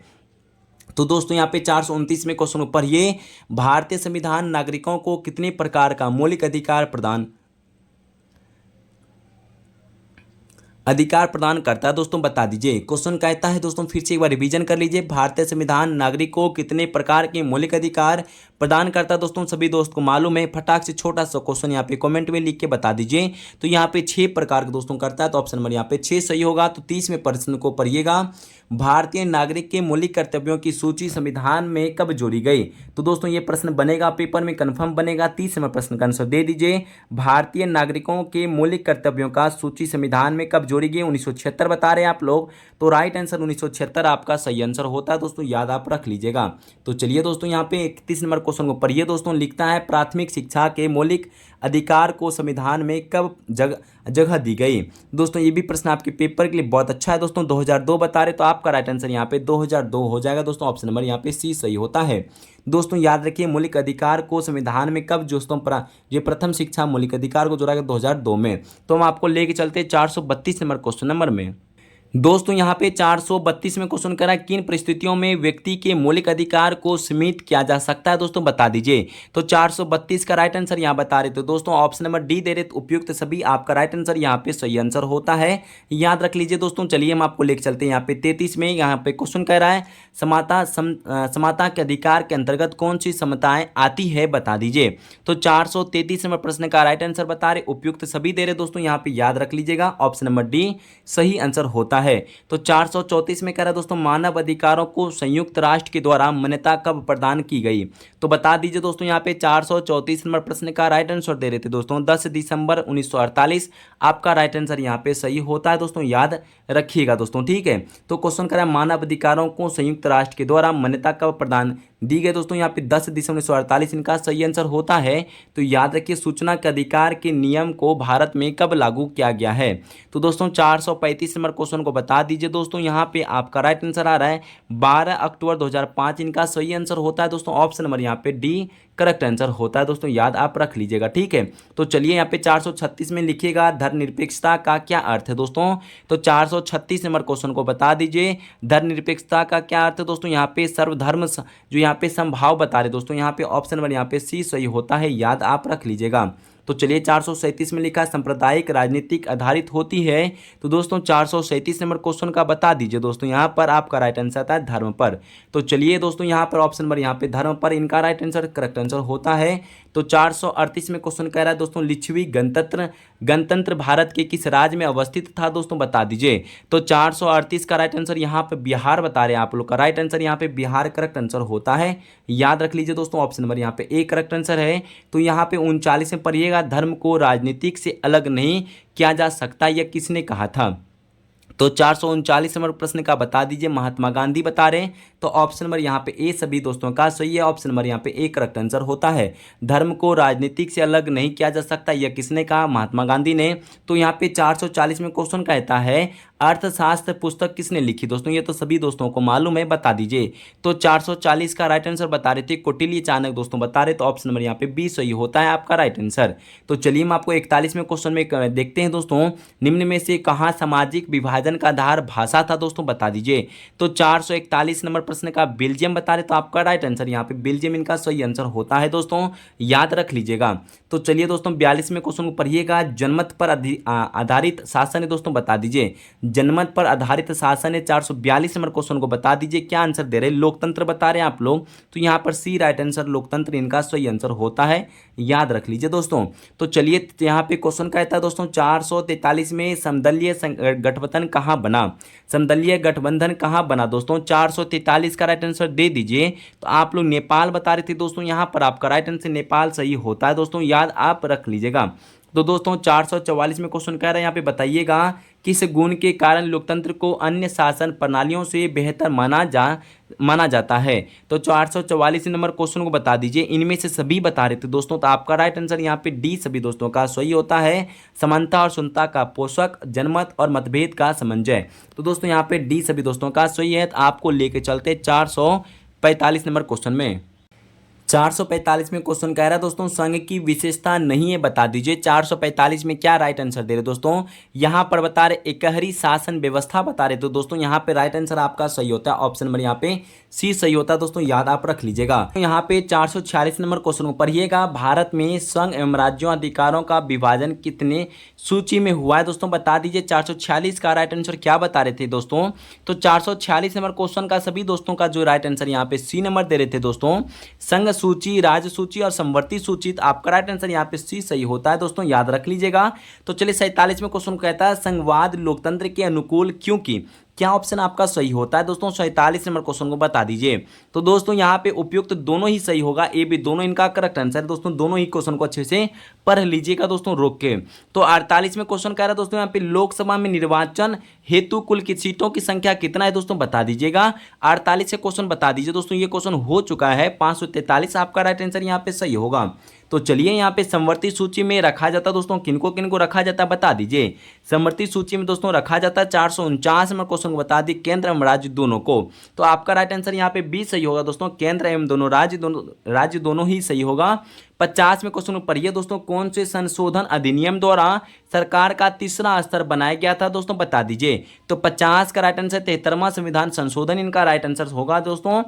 तो दोस्तों यहाँ पे 429 में क्वेश्चन ऊपर ये भारतीय संविधान नागरिकों को कितने प्रकार का मौलिक अधिकार प्रदान अधिकार प्रदान करता है दोस्तों, बता दीजिए। क्वेश्चन कहता है दोस्तों, फिर से एक बार रिवीजन कर लीजिए। भारतीय संविधान नागरिक को कितने प्रकार के मौलिक अधिकार प्रदान करता है दोस्तों, सभी दोस्त को मालूम है। फटाक से छोटा सा क्वेश्चन यहाँ पे कमेंट में लिख के बता दीजिए। तो यहाँ पे 6 प्रकार के दोस्तों करता है, तो ऑप्शन नंबर यहाँ पे 6 सही होगा। तो 30वें प्रश्न को पढ़िएगा। भारतीय नागरिक के मौलिक कर्तव्यों की सूची संविधान में कब जोड़ी गई? तो दोस्तों ये प्रश्न बनेगा पेपर में, कंफर्म बनेगा। 30वें प्रश्न का आंसर दे दीजिए। भारतीय नागरिकों के मौलिक कर्तव्यों का सूची संविधान में कब जोड़ी गई? 1976 बता रहे हैं आप लोग। तो राइट आंसर 1976 आपका सही आंसर होता है दोस्तों, याद आप रख लीजिएगा। तो चलिए दोस्तों यहाँ पे 31 नंबर क्वेश्चन को पढ़िए दोस्तों। लिखता है, प्राथमिक शिक्षा के मौलिक अधिकार को संविधान में कब जगह दी गई? दोस्तों ये भी प्रश्न आपके पेपर के लिए बहुत अच्छा है दोस्तों। 2002 बता रहे, तो आपका राइट आंसर यहाँ पे 2002 हो जाएगा दोस्तों। ऑप्शन नंबर यहाँ पे सी सही होता है दोस्तों। याद रखिए, मौलिक अधिकार को संविधान में कब दोस्तों ये प्रथम शिक्षा मौलिक अधिकार को जोड़ा गया 2002 में। तो हम आपको लेके चलते 432 नंबर क्वेश्चन नंबर में। दोस्तों यहाँ पे 432 में क्वेश्चन करा, किन परिस्थितियों में व्यक्ति के मौलिक अधिकार को सीमित किया जा सकता है दोस्तों, बता दीजिए। तो 432 का राइट आंसर यहाँ बता रहे थे दोस्तों, ऑप्शन नंबर डी दे रहे थे उपयुक्त सभी। आपका राइट आंसर यहाँ पे सही आंसर होता है, याद रख लीजिए दोस्तों। चलिए हम आपको लेकर चलते हैं यहाँ पे 33 में। यहाँ पे क्वेश्चन कह रहा है, समानता के अधिकार के अंतर्गत कौन सी समताएं आती है, बता दीजिए। तो 433 नंबर प्रश्न का राइट आंसर बता रहे, उपयुक्त सभी दे रहे दोस्तों, यहाँ पे याद रख लीजिएगा। ऑप्शन नंबर डी सही आंसर होता है। तो 434 में कह रहा है दोस्तों, मानव अधिकारों को संयुक्त राष्ट्र के द्वारा मान्यता कब प्रदान की गई? तो बता दीजिए दोस्तों, यहाँ पे 434 नंबर प्रश्न का राइट आंसर दे रहे थे दोस्तों 10 दिसंबर 1948। आपका राइट आंसर यहाँ पे सही होता है दोस्तों, याद रखिएगा दोस्तों, ठीक है। तो क्वेश्चन कह रहा है, मानव अधिकारों को संयुक्त राष्ट्र के द्वारा मान्यता कब प्रदान दी गई दोस्तों, यहाँ पे 10 दिसंबर 1948 इनका सही आंसर होता है। तो याद रखिए, सूचना के अधिकार के नियम को भारत में कब लागू किया गया है? तो दोस्तों 435 नंबर क्वेश्चन को बता दीजिए दोस्तों, यहाँ पे आपका राइट आंसर आ रहा है 12 अक्टूबर 2005 इनका सही आंसर होता है दोस्तों। ऑप्शन नंबर यहाँ पे डी करेक्ट आंसर होता है दोस्तों, याद आप रख लीजिएगा, ठीक है। तो चलिए यहाँ पे 436 में लिखिएगा, धर्मनिरपेक्षता का क्या अर्थ है दोस्तों? तो 436 नंबर क्वेश्चन को बता दीजिए, धर्मनिरपेक्षता का क्या अर्थ है दोस्तों? यहाँ पे सर्वधर्म जो यहाँ पे समभाव बता रहे दोस्तों, यहाँ पे ऑप्शन नंबर यहाँ पे सी सही होता है, याद आप रख लीजिएगा। तो चलिए 437 में लिखा, सांप्रदायिक राजनीतिक आधारित होती है। तो दोस्तों 437 नंबर क्वेश्चन का बता दीजिए दोस्तों, यहाँ पर आपका राइट आंसर आता है धर्म पर। तो चलिए दोस्तों यहाँ पर ऑप्शन नंबर यहाँ पे धर्म पर इनका राइट आंसर करेक्ट आंसर होता है। तो 438 में क्वेश्चन कह रहा है दोस्तों, लिच्छवी गणतंत्र भारत के किस राज्य में अवस्थित था दोस्तों, बता दीजिए। तो 438 का राइट आंसर यहाँ पे बिहार बता रहे हैं आप लोग का राइट आंसर, यहाँ पे बिहार करेक्ट आंसर होता है, याद रख लीजिए दोस्तों। ऑप्शन नंबर यहाँ पे ए करेक्ट आंसर है। तो यहाँ पे 39 में पढ़िएगा, धर्म को राजनीतिक से अलग नहीं किया जा सकता, यह किसने कहा था? तो 439 नंबर प्रश्न का बता दीजिए, महात्मा गांधी बता रहे हैं। तो ऑप्शन नंबर यहाँ पे ए सभी दोस्तों का सही है, ऑप्शन नंबर यहाँ पे ए करेक्ट आंसर होता है। धर्म को राजनीतिक से अलग नहीं किया जा सकता, यह किसने कहा? महात्मा गांधी ने। तो यहाँ पे 440 में क्वेश्चन कहता है, अर्थशास्त्र पुस्तक किसने लिखी दोस्तों? ये तो सभी दोस्तों को मालूम है, बता दीजिए। तो 440 का राइट आंसर बता रहे थे कौटिल्य चाणक्य दोस्तों बता रहे, तो ऑप्शन नंबर यहाँ पे बी सही होता है आपका राइट आंसर। तो चलिए हम आपको 41वें क्वेश्चन में देखते हैं दोस्तों, निम्न में से कहाँ सामाजिक विभाजन का आधार भाषा था दोस्तों, बता दीजिए। तो 441 नंबर प्रश्न का बेल्जियम बता रहे, तो आपका राइट आंसर यहाँ पे बेल्जियम इनका सही आंसर होता है दोस्तों, याद रख लीजिएगा। तो चलिए दोस्तों 42वें क्वेश्चन को पढ़िएगा, जनमत पर आधारित शासन है दोस्तों, बता दीजिए। जनमत पर आधारित शासन है। 442 नंबर क्वेश्चन को बता दीजिए, क्या आंसर दे रहे हैं? लोकतंत्र बता रहे हैं आप लोग, तो यहाँ पर सी राइट आंसर लोकतंत्र इनका सही आंसर होता है, याद रख लीजिए दोस्तों। तो चलिए यहाँ पे क्वेश्चन कहता है दोस्तों, 443 में समदलीय गठबंधन कहाँ बना? समदलीय गठबंधन कहाँ बना दोस्तों? 443 का राइट आंसर दे दीजिए। तो आप लोग नेपाल बता रहे थे दोस्तों, यहाँ पर आपका राइट आंसर नेपाल सही होता है दोस्तों, याद आप रख लीजिएगा। तो दोस्तों 444 में क्वेश्चन कह रहा है, यहाँ पे बताइएगा किस गुण के कारण लोकतंत्र को अन्य शासन प्रणालियों से बेहतर माना जाता है? तो 444 नंबर क्वेश्चन को बता दीजिए, इनमें से सभी बता रहे थे दोस्तों, तो आपका राइट आंसर यहाँ पे डी सभी दोस्तों का सही होता है, समानता और शून्यता का पोषक, जनमत और मतभेद का समन्वय। तो दोस्तों यहाँ पे डी सभी दोस्तों का सही है। तो आपको लेके चलते 445 नंबर क्वेश्चन में। 445 में क्वेश्चन कह रहा है दोस्तों संघ की विशेषता नहीं है बता दीजिए। 445 में क्या राइट आंसर दे रहे दोस्तों, यहां पर बता रहे एकहरी शासन व्यवस्था बता रहे। तो दोस्तों यहां पे राइट आंसर आपका सही होता है ऑप्शन नंबर यहाँ पे सी सही होता है दोस्तों, याद आप रख लीजिएगा। यहाँ पे 446 नंबर क्वेश्चन को पढ़िएगा, भारत में संघ एवं राज्यों अधिकारों का विभाजन कितने सूची में हुआ है दोस्तों बता दीजिए। 446 का राइट आंसर क्या बता रहे थे दोस्तों, तो 446 नंबर क्वेश्चन का सभी दोस्तों का जो राइट आंसर यहाँ पे सी नंबर दे रहे थे दोस्तों, संघ सूची, राज्य सूची और संवर्ती सूची। तो आपका राइट आंसर यहाँ पे सी सही होता है दोस्तों, याद रख लीजिएगा। तो चलिए 47 में क्वेश्चन कहता है संघवाद लोकतंत्र के अनुकूल क्योंकि, क्या ऑप्शन आपका सही होता है दोस्तों 47 नंबर क्वेश्चन को बता दीजिए। तो दोस्तों यहाँ पे उपयुक्त दोनों ही सही होगा, ए बी दोनों इनका करेक्ट आंसर है दोस्तों। दोनों ही क्वेश्चन को अच्छे से पढ़ लीजिएगा दोस्तों रोक के। तो 48 में क्वेश्चन कह रहा है दोस्तों यहाँ पे लोकसभा में निर्वाचन हेतु कुल की सीटों की संख्या कितना है दोस्तों बता दीजिएगा। 48 से क्वेश्चन बता दीजिए दोस्तों, ये क्वेश्चन हो चुका है 543, आपका राइट आंसर यहाँ पे सही होगा। तो चलिए यहाँ पे संवर्ती सूची में रखा जाता दोस्तों, किनको किनको रखा जाता बता दीजिए। संवर्ती सूची में दोस्तों रखा जाता 449 नंबर क्वेश्चन को बता दी केंद्र एवं राज्य दोनों को। तो आपका राइट आंसर यहाँ पे बी सही होगा दोस्तों, केंद्र एवं दोनों राज्य दोनों ही सही होगा। 50 में क्वेश्चन पढ़िए दोस्तों, कौन से संशोधन अधिनियम द्वारा सरकार का तीसरा स्तर बनाया गया था दोस्तों बता दीजिए। तो 50 का राइट आंसर 73वां संविधान संशोधन इनका राइट आंसर होगा दोस्तों,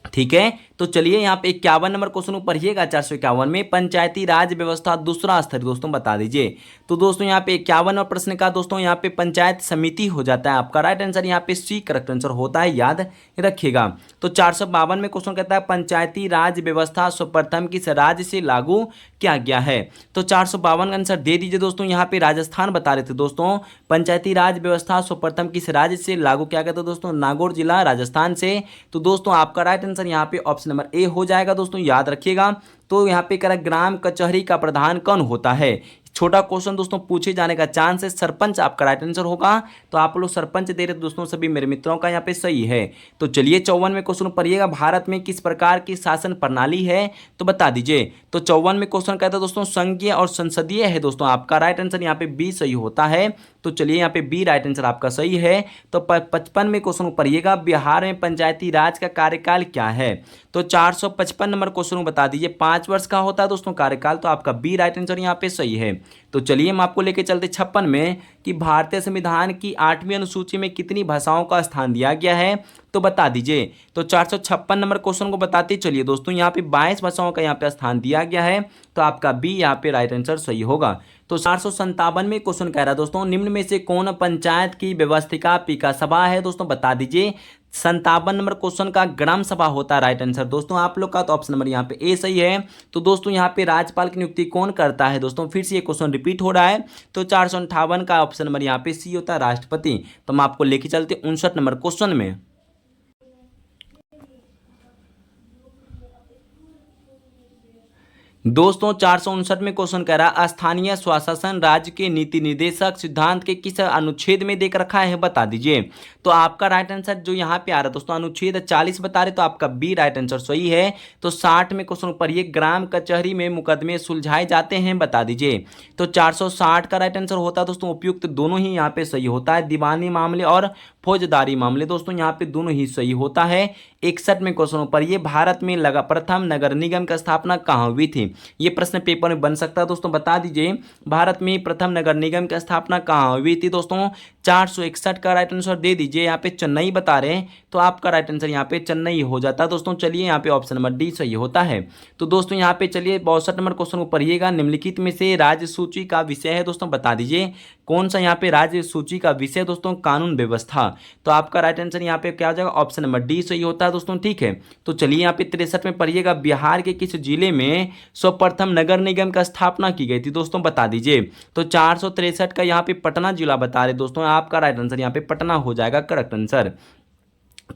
ठीक है। तो चलिए यहाँ पे 51 नंबर क्वेश्चन पढ़िएगा 451 में, पंचायती राज व्यवस्था दूसरा स्तर दोस्तों बता दीजिए। तो दोस्तों यहाँ पे 51 और प्रश्न का दोस्तों यहाँ पे पंचायत समिति हो जाता है, आपका राइट आंसर यहाँ पे सी करेक्ट आंसर होता है, याद रखिएगा। तो 452 में क्वेश्चन कहता है पंचायती राज व्यवस्था सर्वप्रथम किस राज्य से लागू किया गया है। तो 452 का आंसर दे दीजिए दोस्तों, यहाँ पे राजस्थान बता रहे थे दोस्तों। पंचायती राज व्यवस्था सर्वप्रथम किस राज्य से लागू किया गया था दोस्तों, नागौर जिला राजस्थान से। तो दोस्तों आपका राइट आंसर यहाँ पे ऑप्शन नंबर ए हो जाएगा दोस्तों, याद रखिएगा। तो यहाँ पे कह रहा ग्राम कचहरी का प्रधान कौन होता है, छोटा क्वेश्चन दोस्तों पूछे जाने का चांस है, सरपंच आपका राइट आंसर होगा। तो आप लोग सरपंच दे रहे दोस्तों सभी मेरे मित्रों का यहाँ पे सही है। तो चलिए 54 में क्वेश्चन पढ़िएगा, भारत में किस प्रकार की शासन प्रणाली है तो बता दीजिए। तो 54 में क्वेश्चन कहता है दोस्तों संघीय और संसदीय है दोस्तों, आपका राइट आंसर यहाँ पे बी सही होता है। तो चलिए यहाँ पे बी राइट आंसर आपका सही है। तो 55 में क्वेश्चन पढ़िएगा, बिहार में पंचायती राज का कार्यकाल क्या है। तो 455 नंबर क्वेश्चन बता दीजिए, 5 वर्ष का होता है दोस्तों कार्यकाल। तो आपका बी राइट आंसर यहाँ पे सही है। तो चलिए हम आपको लेके चलते 56 में कि भारतीय संविधान की 8वीं अनुसूची में कितनी भाषाओं का स्थान दिया गया है तो बता दीजिए। तो 456 नंबर क्वेश्चन को बताते चलिए दोस्तों, यहाँ पे 22 भाषाओं का यहाँ पे स्थान दिया गया है। तो आपका बी यहाँ पे राइट आंसर सही होगा। तो 457 में क्वेश्चन कह रहा है दोस्तों, निम्न में से कौन पंचायत की व्यवस्थिका पिका सभा है दोस्तों बता दीजिए। 57 नंबर क्वेश्चन का ग्राम सभा होता है राइट आंसर दोस्तों आप लोग का। तो ऑप्शन नंबर यहाँ पे ए सही है। तो दोस्तों यहाँ पे राज्यपाल की नियुक्ति कौन करता है दोस्तों, फिर से ये क्वेश्चन रिपीट हो रहा है। तो 458 का ऑप्शन नंबर यहाँ पे सी होता है, राष्ट्रपति। तो हम आपको लेके चलते 59 नंबर क्वेश्चन में। दोस्तों 459 में क्वेश्चन कह रहा स्थानीय स्वशासन राज्य के नीति निर्देशक सिद्धांत के किस अनुच्छेद में देख रखा है बता दीजिए। तो आपका राइट आंसर जो यहाँ पे आ रहा है दोस्तों अनुच्छेद 40 बता रहे, तो आपका बी राइट आंसर सही है। तो 60 में क्वेश्चन पढ़िए, ग्राम कचहरी में मुकदमे सुलझाए जाते हैं बता दीजिए। तो 460 का राइट आंसर होता है दोस्तों उपयुक्त दोनों ही यहाँ पे सही होता है, दीवानी मामले और फौजदारी मामले दोस्तों यहाँ पे दोनों ही सही होता है। 61 में क्वेश्चन पढ़िए, भारत में लगा प्रथम नगर निगम की स्थापना कहाँ हुई थी। ये प्रश्न पेपर में बन सकता है दोस्तों, बता दीजिए भारत में प्रथम नगर निगम की स्थापना कहाँ हुई थी दोस्तों। 461 का राइट आंसर दे दीजिए, यहाँ पे चेन्नई बता रहे हैं। तो आपका राइट आंसर यहाँ पे चेन्नई हो जाता है दोस्तों। चलिए यहाँ पे ऑप्शन नंबर डी सही होता है। तो दोस्तों यहाँ पे चलिए 62 नंबर क्वेश्चन को पढ़िएगा, निम्नलिखित में से राज्य सूची का विषय है दोस्तों बता दीजिए। कौन सा यहाँ पे राज्य सूची का विषय दोस्तों, कानून व्यवस्था। तो आपका राइट आंसर यहाँ पे क्या हो जाएगा, ऑप्शन नंबर डी सही होता है दोस्तों, ठीक है। तो चलिए यहाँ पे 63 में पढ़िएगा, बिहार के किस जिले में सर्वप्रथम नगर निगम का स्थापना की गई थी दोस्तों बता दीजिए। तो 463 का यहाँ पे पटना जिला बता रहे दोस्तों, आपका राइट आंसर यहाँ पे पटना हो जाएगा करेक्ट आंसर।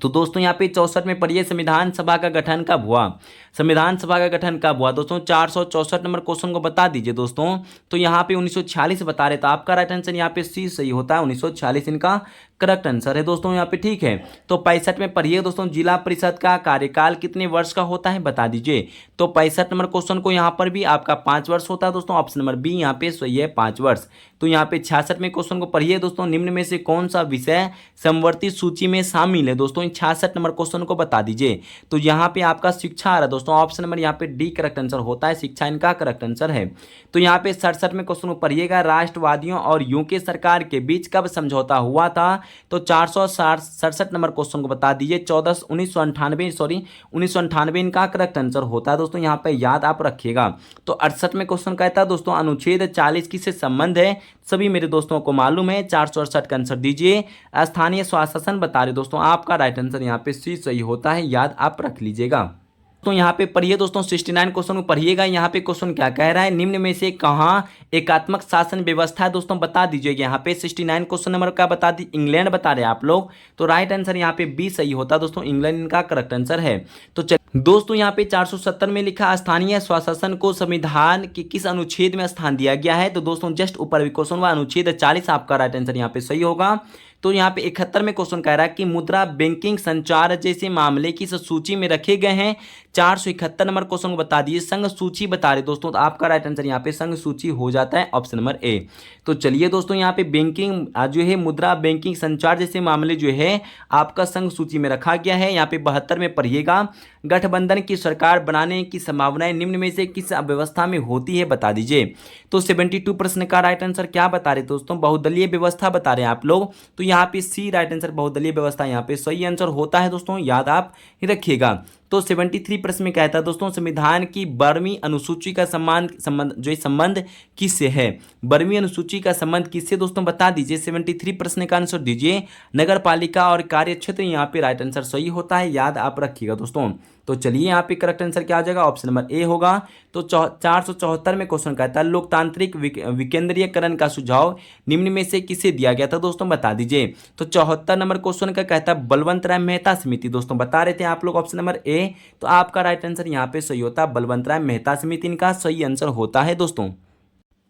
तो दोस्तों यहाँ पे 64 में पढ़िए, संविधान सभा का गठन कब हुआ। संविधान सभा का गठन कब हुआ दोस्तों, 464 नंबर क्वेश्चन को बता दीजिए दोस्तों। तो यहाँ पे 1946 बता रहे, तो आपका राइट आंसर यहाँ पे सी सही होता है, 1946 इनका करेक्ट आंसर है दोस्तों यहाँ पे, ठीक है। तो 65 में पढ़िए दोस्तों, जिला परिषद का कार्यकाल कितने वर्ष का होता है बता दीजिए। तो 65 नंबर क्वेश्चन को यहाँ पर भी आपका 5 वर्ष होता है दोस्तों, ऑप्शन नंबर बी यहाँ पे सही है 5 वर्ष। तो यहाँ पे 66 में क्वेश्चन को पढ़िए दोस्तों, निम्न में से कौन सा विषय समवर्ती सूची में शामिल है दोस्तों। दोस्तों 66 नंबर क्वेश्चन को बता दीजिए। तो यहाँ पे आपका शिक्षा आ रहा है दोस्तों, ऑप्शन नंबर यहाँ पे डी करेक्ट आंसर होता है, शिक्षा इनका करेक्ट आंसर है। तो यहाँ पे 67 में क्वेश्चन को पढ़िएगा, राष्ट्रवादियों और यूके सरकार के बीच कब समझौता हुआ था? तो 467 नंबर क्वेश्चन को बता दीजिए। 1998 इनका करेक्ट आंसर होता है दोस्तों, यहाँ पे याद आप रखिएगा। तो 68 में क्वेश्चन कहता है दोस्तों अनुच्छेद 40 किससे संबंध है? सभी मेरे दोस्तों को मालूम है। 468 का आंसर दीजिए। स्थानीय स्वशासन बता रहे दोस्तों, आपका राइट आंसर यहाँ पे सी सही होता है, याद आप रख लीजिएगा। तो यहाँ पे पढ़िए दोस्तों 69 क्वेश्चन पढ़िएगा। यहाँ पे क्वेश्चन क्या कह रहा है, निम्न में से कहाँ एकात्मक शासन व्यवस्था है दोस्तों बता दीजिएगा। यहाँ पे 69 क्वेश्चन नंबर का बता दी, इंग्लैंड बता रहे हैं आप लोग। तो राइट आंसर यहाँ पे बी सही होता है दोस्तों, इंग्लैंड इनका करेक्ट आंसर है। तो दोस्तों यहाँ पे 470 में लिखा स्थानीय स्वशासन को संविधान के किस अनुच्छेद में स्थान दिया गया है? तो दोस्तों जस्ट ऊपर भी क्वेश्चन हुआ, अनुच्छेद 40 आपका राइट आंसर यहाँ पे सही होगा। तो यहाँ पे 71 में क्वेश्चन कह रहा है कि मुद्रा बैंकिंग संचार जैसे मामले किस सूची में रखे गए हैं? 471 नंबर क्वेश्चन को बता दीजिए। संघ सूची बता रहे दोस्तों, तो आपका राइट आंसर यहाँ पे संघ सूची हो जाता है, ऑप्शन नंबर ए। तो चलिए दोस्तों यहाँ पे बैंकिंग जो है मुद्रा बैंकिंग संचार जैसे मामले जो है आपका संघ सूची में रखा गया है। यहाँ पे 72 में पढ़िएगा, गठबंधन की सरकार बनाने की संभावनाएं निम्न में से किस व्यवस्था में होती है बता दीजिए। तो 72 प्रश्न का राइट आंसर क्या बता रहे दोस्तों? बहुदलीय व्यवस्था बता रहे हैं आप लोग। तो यहाँ पे सी राइट आंसर बहुदलीय व्यवस्था यहाँ पे सही आंसर होता है दोस्तों, याद आप रखिएगा। तो 73 प्रश्न में कहता है दोस्तों संविधान की 12वीं अनुसूची का संबंध किससे है? 12वीं अनुसूची का संबंध किससे दोस्तों बता दीजिए। 73 प्रश्न का आंसर दीजिए। नगर पालिका और कार्य क्षेत्र यहाँ पे राइट आंसर सही होता है, याद आप रखिएगा दोस्तों। तो चलिए यहाँ पे करेक्ट आंसर क्या आ जाएगा, ऑप्शन नंबर ए होगा। तो 474 में क्वेश्चन कहता है लोकतांत्रिक विकेंद्रीयकरण का सुझाव निम्न में से किसे दिया गया था दोस्तों बता दीजिए। तो 74 नंबर क्वेश्चन का कहता है बलवंत राय मेहता समिति दोस्तों बता रहे थे आप लोग, ऑप्शन नंबर ए। तो आपका राइट आंसर यहाँ पे सही होता है, बलवंत राय मेहता समिति इनका सही आंसर होता है दोस्तों।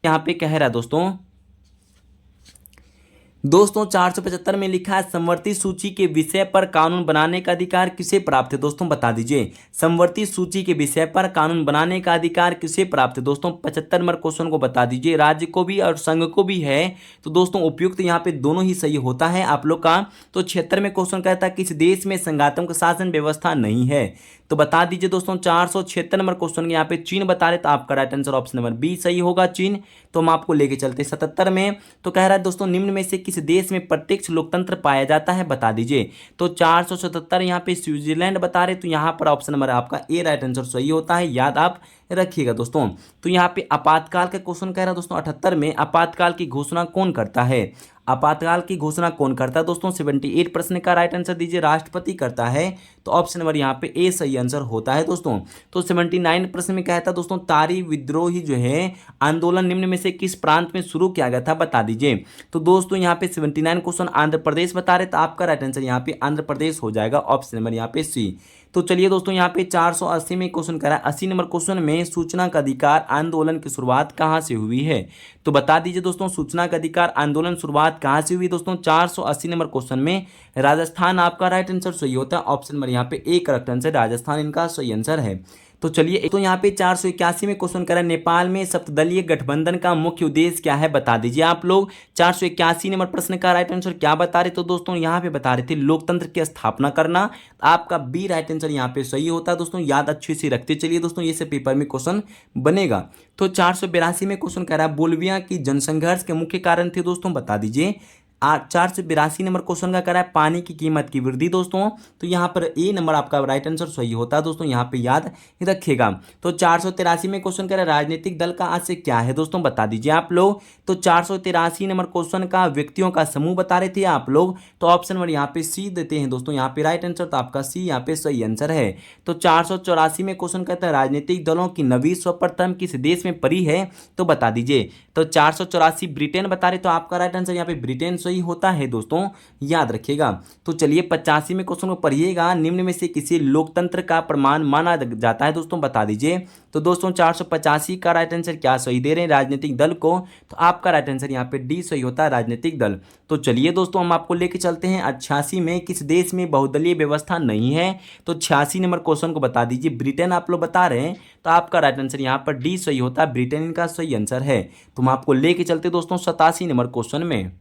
यहाँ पे कह रहा है दोस्तों 475 में लिखा है समवर्ती सूची के विषय पर कानून बनाने का अधिकार किसे प्राप्त है दोस्तों बता दीजिए। समवर्ती सूची के विषय पर कानून बनाने का अधिकार किसे प्राप्त है दोस्तों? 75 नंबर क्वेश्चन को बता दीजिए। राज्य को भी और संघ को भी है, तो दोस्तों उपयुक्त यहाँ पे दोनों ही सही होता है आप लोग का। तो 76 में क्वेश्चन कहता है किस देश में संघात्मक शासन व्यवस्था नहीं है? तो बता दीजिए दोस्तों 476 नंबर क्वेश्चन यहाँ पे चीन बता रहे, तो आपका right answer option number B सही होगा, चीन। तो हम आपको लेके चलते 77 में। तो कह रहा है दोस्तों निम्न में से किस देश में प्रत्यक्ष लोकतंत्र पाया जाता है बता दीजिए। तो 477 यहाँ पे स्विट्जरलैंड बता रहे, तो यहाँ पर ऑप्शन नंबर आपका ए राइट आंसर सही होता है, याद आप रखिएगा दोस्तों। तो यहाँ पे आपातकाल का क्वेश्चन कह रहा है दोस्तों 78 में आपातकाल की घोषणा कौन करता है? आपातकाल की घोषणा कौन करता है दोस्तों? 78 प्रश्न का राइट आंसर दीजिए। राष्ट्रपति करता है, तो ऑप्शन नंबर यहाँ पे ए सही आंसर होता है दोस्तों। तो 79 प्रश्न में कहता है दोस्तों तारी विद्रोही जो है आंदोलन निम्न में से किस प्रांत में शुरू किया गया था बता दीजिए। तो दोस्तों यहाँ पे 79 क्वेश्चन आंध्र प्रदेश बता रहे, तो आपका राइट आंसर यहाँ पे आंध्र प्रदेश हो जाएगा, ऑप्शन नंबर यहाँ पे सी। तो चलिए दोस्तों यहाँ पे 480 में क्वेश्चन करा है, 80 नंबर क्वेश्चन में सूचना का अधिकार आंदोलन की शुरुआत कहाँ से हुई है? तो बता दीजिए दोस्तों सूचना का अधिकार आंदोलन शुरुआत कहाँ से हुई दोस्तों? 480 नंबर क्वेश्चन में राजस्थान आपका राइट आंसर सही होता है, ऑप्शन नंबर यहाँ पे ए करेक्ट आंसर, राजस्थान इनका सही आंसर है। तो चलिए तो यहाँ पे 481 में क्वेश्चन करा नेपाल में सप्तदलीय गठबंधन का मुख्य उद्देश्य क्या है बता दीजिए आप लोग। 481 नंबर प्रश्न का राइट आंसर क्या बता रहे, तो दोस्तों यहाँ पे बता रहे थे लोकतंत्र की स्थापना करना। आपका बी राइट आंसर यहाँ पे सही होता है दोस्तों, याद अच्छे से रखते चलिए दोस्तों, ये से पेपर में क्वेश्चन बनेगा। तो 482 में क्वेश्चन कह रहा है बोल्विया की जनसंघर्ष के मुख्य कारण थे दोस्तों बता दीजिए। 482 नंबर क्वेश्चन का करा है पानी की कीमत की वृद्धि दोस्तों, तो यहाँ पर ए नंबर आपका राइट आंसर सही होता है दोस्तों, यहाँ पे याद रखिएगा। तो 483 में क्वेश्चन करा है राजनीतिक दल का आशय क्या है दोस्तों बता दीजिए आप लोग। तो 483 नंबर क्वेश्चन का व्यक्तियों का समूह बता रहे थे आप लोग, तो ऑप्शन नंबर यहाँ पे सी देते हैं दोस्तों, यहाँ पे राइट आंसर, तो आपका सी यहाँ पे सही आंसर है। तो 484 में क्वेश्चन कहता है राजनीतिक दलों की नवीं सर्वप्रथम किस देश में पड़ी है, तो बता दीजिए। तो 484 ब्रिटेन बता रहे, तो आपका राइट आंसर यहाँ पे ब्रिटेन सही होता है दोस्तों, याद रखिएगा। तो चलिए 85 में क्वेश्चन को पढ़िएगा, निम्न में से किसी लोकतंत्र का प्रमाण माना जाता है दोस्तों बता दीजिए। तो दोस्तों 485 का राइट आंसर क्या सही दे रहे हैं राजनीतिक दल को, तो आपका राइट आंसर यहाँ पे डी सही होता है, राजनीतिक दल। तो चलिए दोस्तों हम आपको लेके चलते हैं 88 में किस देश में बहुदलीय व्यवस्था नहीं है, तो 86 नंबर क्वेश्चन को बता दीजिए। ब्रिटेन आप लोग बता रहे हैं, तो आपका राइट आंसर यहाँ पर डी सही होता है, ब्रिटेन इनका सही आंसर है। तो हम आपको लेके चलते दोस्तों 87 नंबर क्वेश्चन में।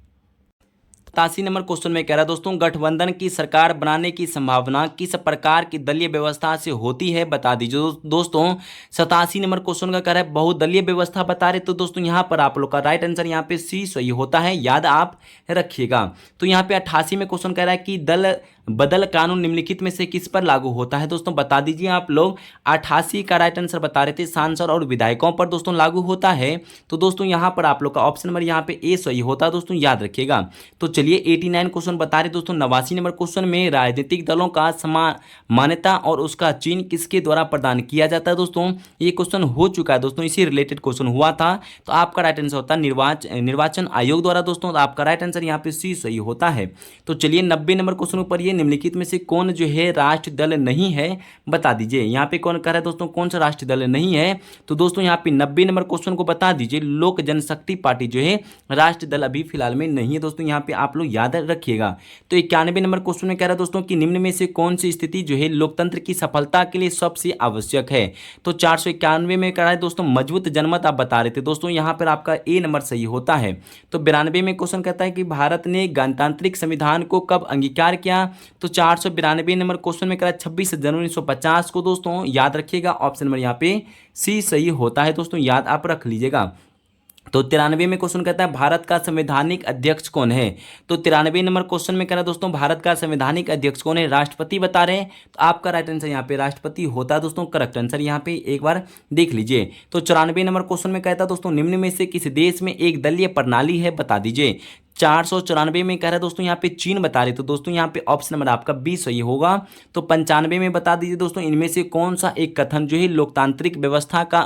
87 नंबर क्वेश्चन में कह रहा है दोस्तों, गठबंधन की सरकार बनाने की संभावना किस प्रकार की दलीय व्यवस्था से होती है, बता दीजिए दोस्तों। 87 नंबर क्वेश्चन का कह रहा है बहुदलीय व्यवस्था बता रहे, तो दोस्तों यहाँ पर आप लोग का राइट आंसर यहाँ पे सी सही होता है, याद आप रखिएगा। तो यहाँ पे 88 में क्वेश्चन कह रहा है कि दल बदल कानून निम्नलिखित में से किस पर लागू होता है, दोस्तों बता दीजिए आप लोग। 88 का राइट आंसर बता रहे थे सांसद और विधायकों पर दोस्तों लागू होता है, तो दोस्तों यहाँ पर आप लोग का ऑप्शन नंबर यहाँ पे ए सही होता है दोस्तों, याद रखिएगा। तो चलिए 89 क्वेश्चन बता रहे दोस्तों, 89 नंबर क्वेश्चन में राजनीतिक दलों का मान्यता और उसका चिन्ह किसके द्वारा प्रदान किया जाता है, दोस्तों ये क्वेश्चन हो चुका है दोस्तों, इसी रिलेटेड क्वेश्चन हुआ था, तो आपका राइट आंसर होता है निर्वाचन आयोग द्वारा दोस्तों, तो आपका राइट आंसर यहाँ पे सी सही होता है। तो चलिए 90 नंबर क्वेश्चन पर ये निम्नलिखित में से कौन जो है राष्ट्रीय दल नहीं है, बता दीजिए। यहाँ पे कौन कह रहा है दोस्तों कौन सा राष्ट्रीय दल नहीं है, तो दोस्तों यहाँ पे 90 नंबर क्वेश्चन को बता दीजिए, लोक जनशक्ति पार्टी जो है राष्ट्रीय दल अभी फिलहाल में नहीं है दोस्तों, यहाँ पे आप लोग याद रखिएगा। तो 91 नंबर क्वेश्चन में कह रहा है दोस्तों कि निम्न में से कौन सी स्थिति जो है लोकतंत्र की सफलता के लिए सबसे आवश्यक है, तो 491 में कह रहा है दोस्तों मजबूत जनमत आप बता रहे थे दोस्तों, यहाँ पर आपका ए नंबर सही होता है। तो 92 में क्वेश्चन कहता है कि भारत ने गणतांत्रिक संविधान को कब अंगीकार किया, तो 492 नंबर क्वेश्चन में कह रहा है 26 जनवरी 1950 को दोस्तों, याद रखिएगा ऑप्शन नंबर यहाँ पे सी सही होता है दोस्तों, याद आप रख लीजिएगा। तो 93 में क्वेश्चन कहता है भारत का संवैधानिक अध्यक्ष कौन है, तो 93 नंबर क्वेश्चन में कह रहा है दोस्तों भारत का संवैधानिक अध्यक्ष कौन है, राष्ट्रपति बता रहे हैं, तो आपका राइट आंसर यहाँ पे राष्ट्रपति होता है दोस्तों, करेक्ट आंसर यहाँ पे एक बार देख लीजिए। तो 94 नंबर क्वेश्चन में कहता है दोस्तों निम्न में से किस देश में एक दलीय प्रणाली है, बता दीजिए। 494 में कह रहा है दोस्तों यहाँ पे चीन बता रहे, तो दोस्तों यहाँ पे ऑप्शन नंबर आपका बी सही होगा। तो 95 में बता दीजिए दोस्तों इनमें से कौन सा एक कथन जो है लोकतांत्रिक व्यवस्था का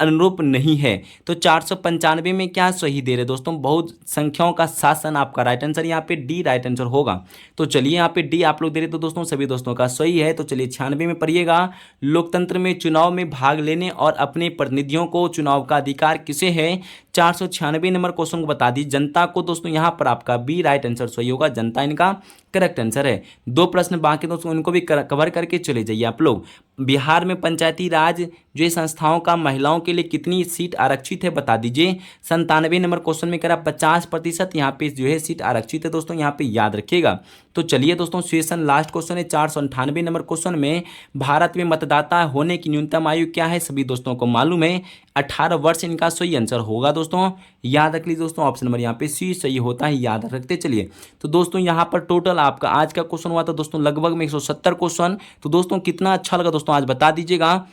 अनुरूप नहीं है, तो 495 में क्या सही दे रहे दोस्तों, बहुत संख्याओं का शासन, आपका राइट आंसर यहाँ पे डी राइट आंसर होगा। तो चलिए यहाँ पे डी आप लोग दे रहे तो दोस्तों सभी दोस्तों का सही है। तो चलिए 96 में पढ़िएगा, लोकतंत्र में चुनाव में भाग लेने और अपने प्रतिनिधियों को चुनाव का अधिकार किसे है, 496 नंबर क्वेश्चन को बता दी जनता को दोस्तों, यहाँ पर आपका बी राइट आंसर सही होगा, जनता इनका करेक्ट आंसर है। दो प्रश्न बाकी दोस्तों उनको भी कवर करके चले जाइए आप लोग। बिहार में पंचायती राज जो संस्थाओं का महिलाओं के लिए कितनी सीट आरक्षित है, बता दीजिए। 97 नंबर क्वेश्चन में करा 50% यहाँ पे जो है सीट आरक्षित है दोस्तों, यहाँ पे याद रखिएगा। तो चलिए दोस्तों सेशन लास्ट क्वेश्चन है 498 नंबर क्वेश्चन में, भारत में मतदाता होने की न्यूनतम आयु क्या है, सभी दोस्तों को मालूम है 18 वर्ष इनका सही आंसर होगा दोस्तों, याद रख लीजिए दोस्तों, ऑप्शन नंबर यहाँ पे सी सही होता है, याद रखते चलिए। तो दोस्तों यहाँ पर टोटल आपका आज का क्वेश्चन हुआ था दोस्तों लगभग में 170 क्वेश्चन। तो दोस्तों कितना अच्छा लगा दोस्तों आज बता दीजिएगा।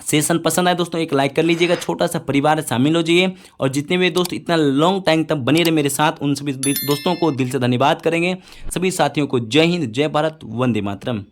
सेशन पसंद आए दोस्तों एक लाइक कर लीजिएगा, छोटा सा परिवार शामिल हो जाइए, और जितने भी दोस्त इतना लॉन्ग टाइम तक बने रहे मेरे साथ उन सभी दोस्तों को दिल से धन्यवाद करेंगे। सभी साथियों को जय हिंद, जय भारत, वंदे मातरम।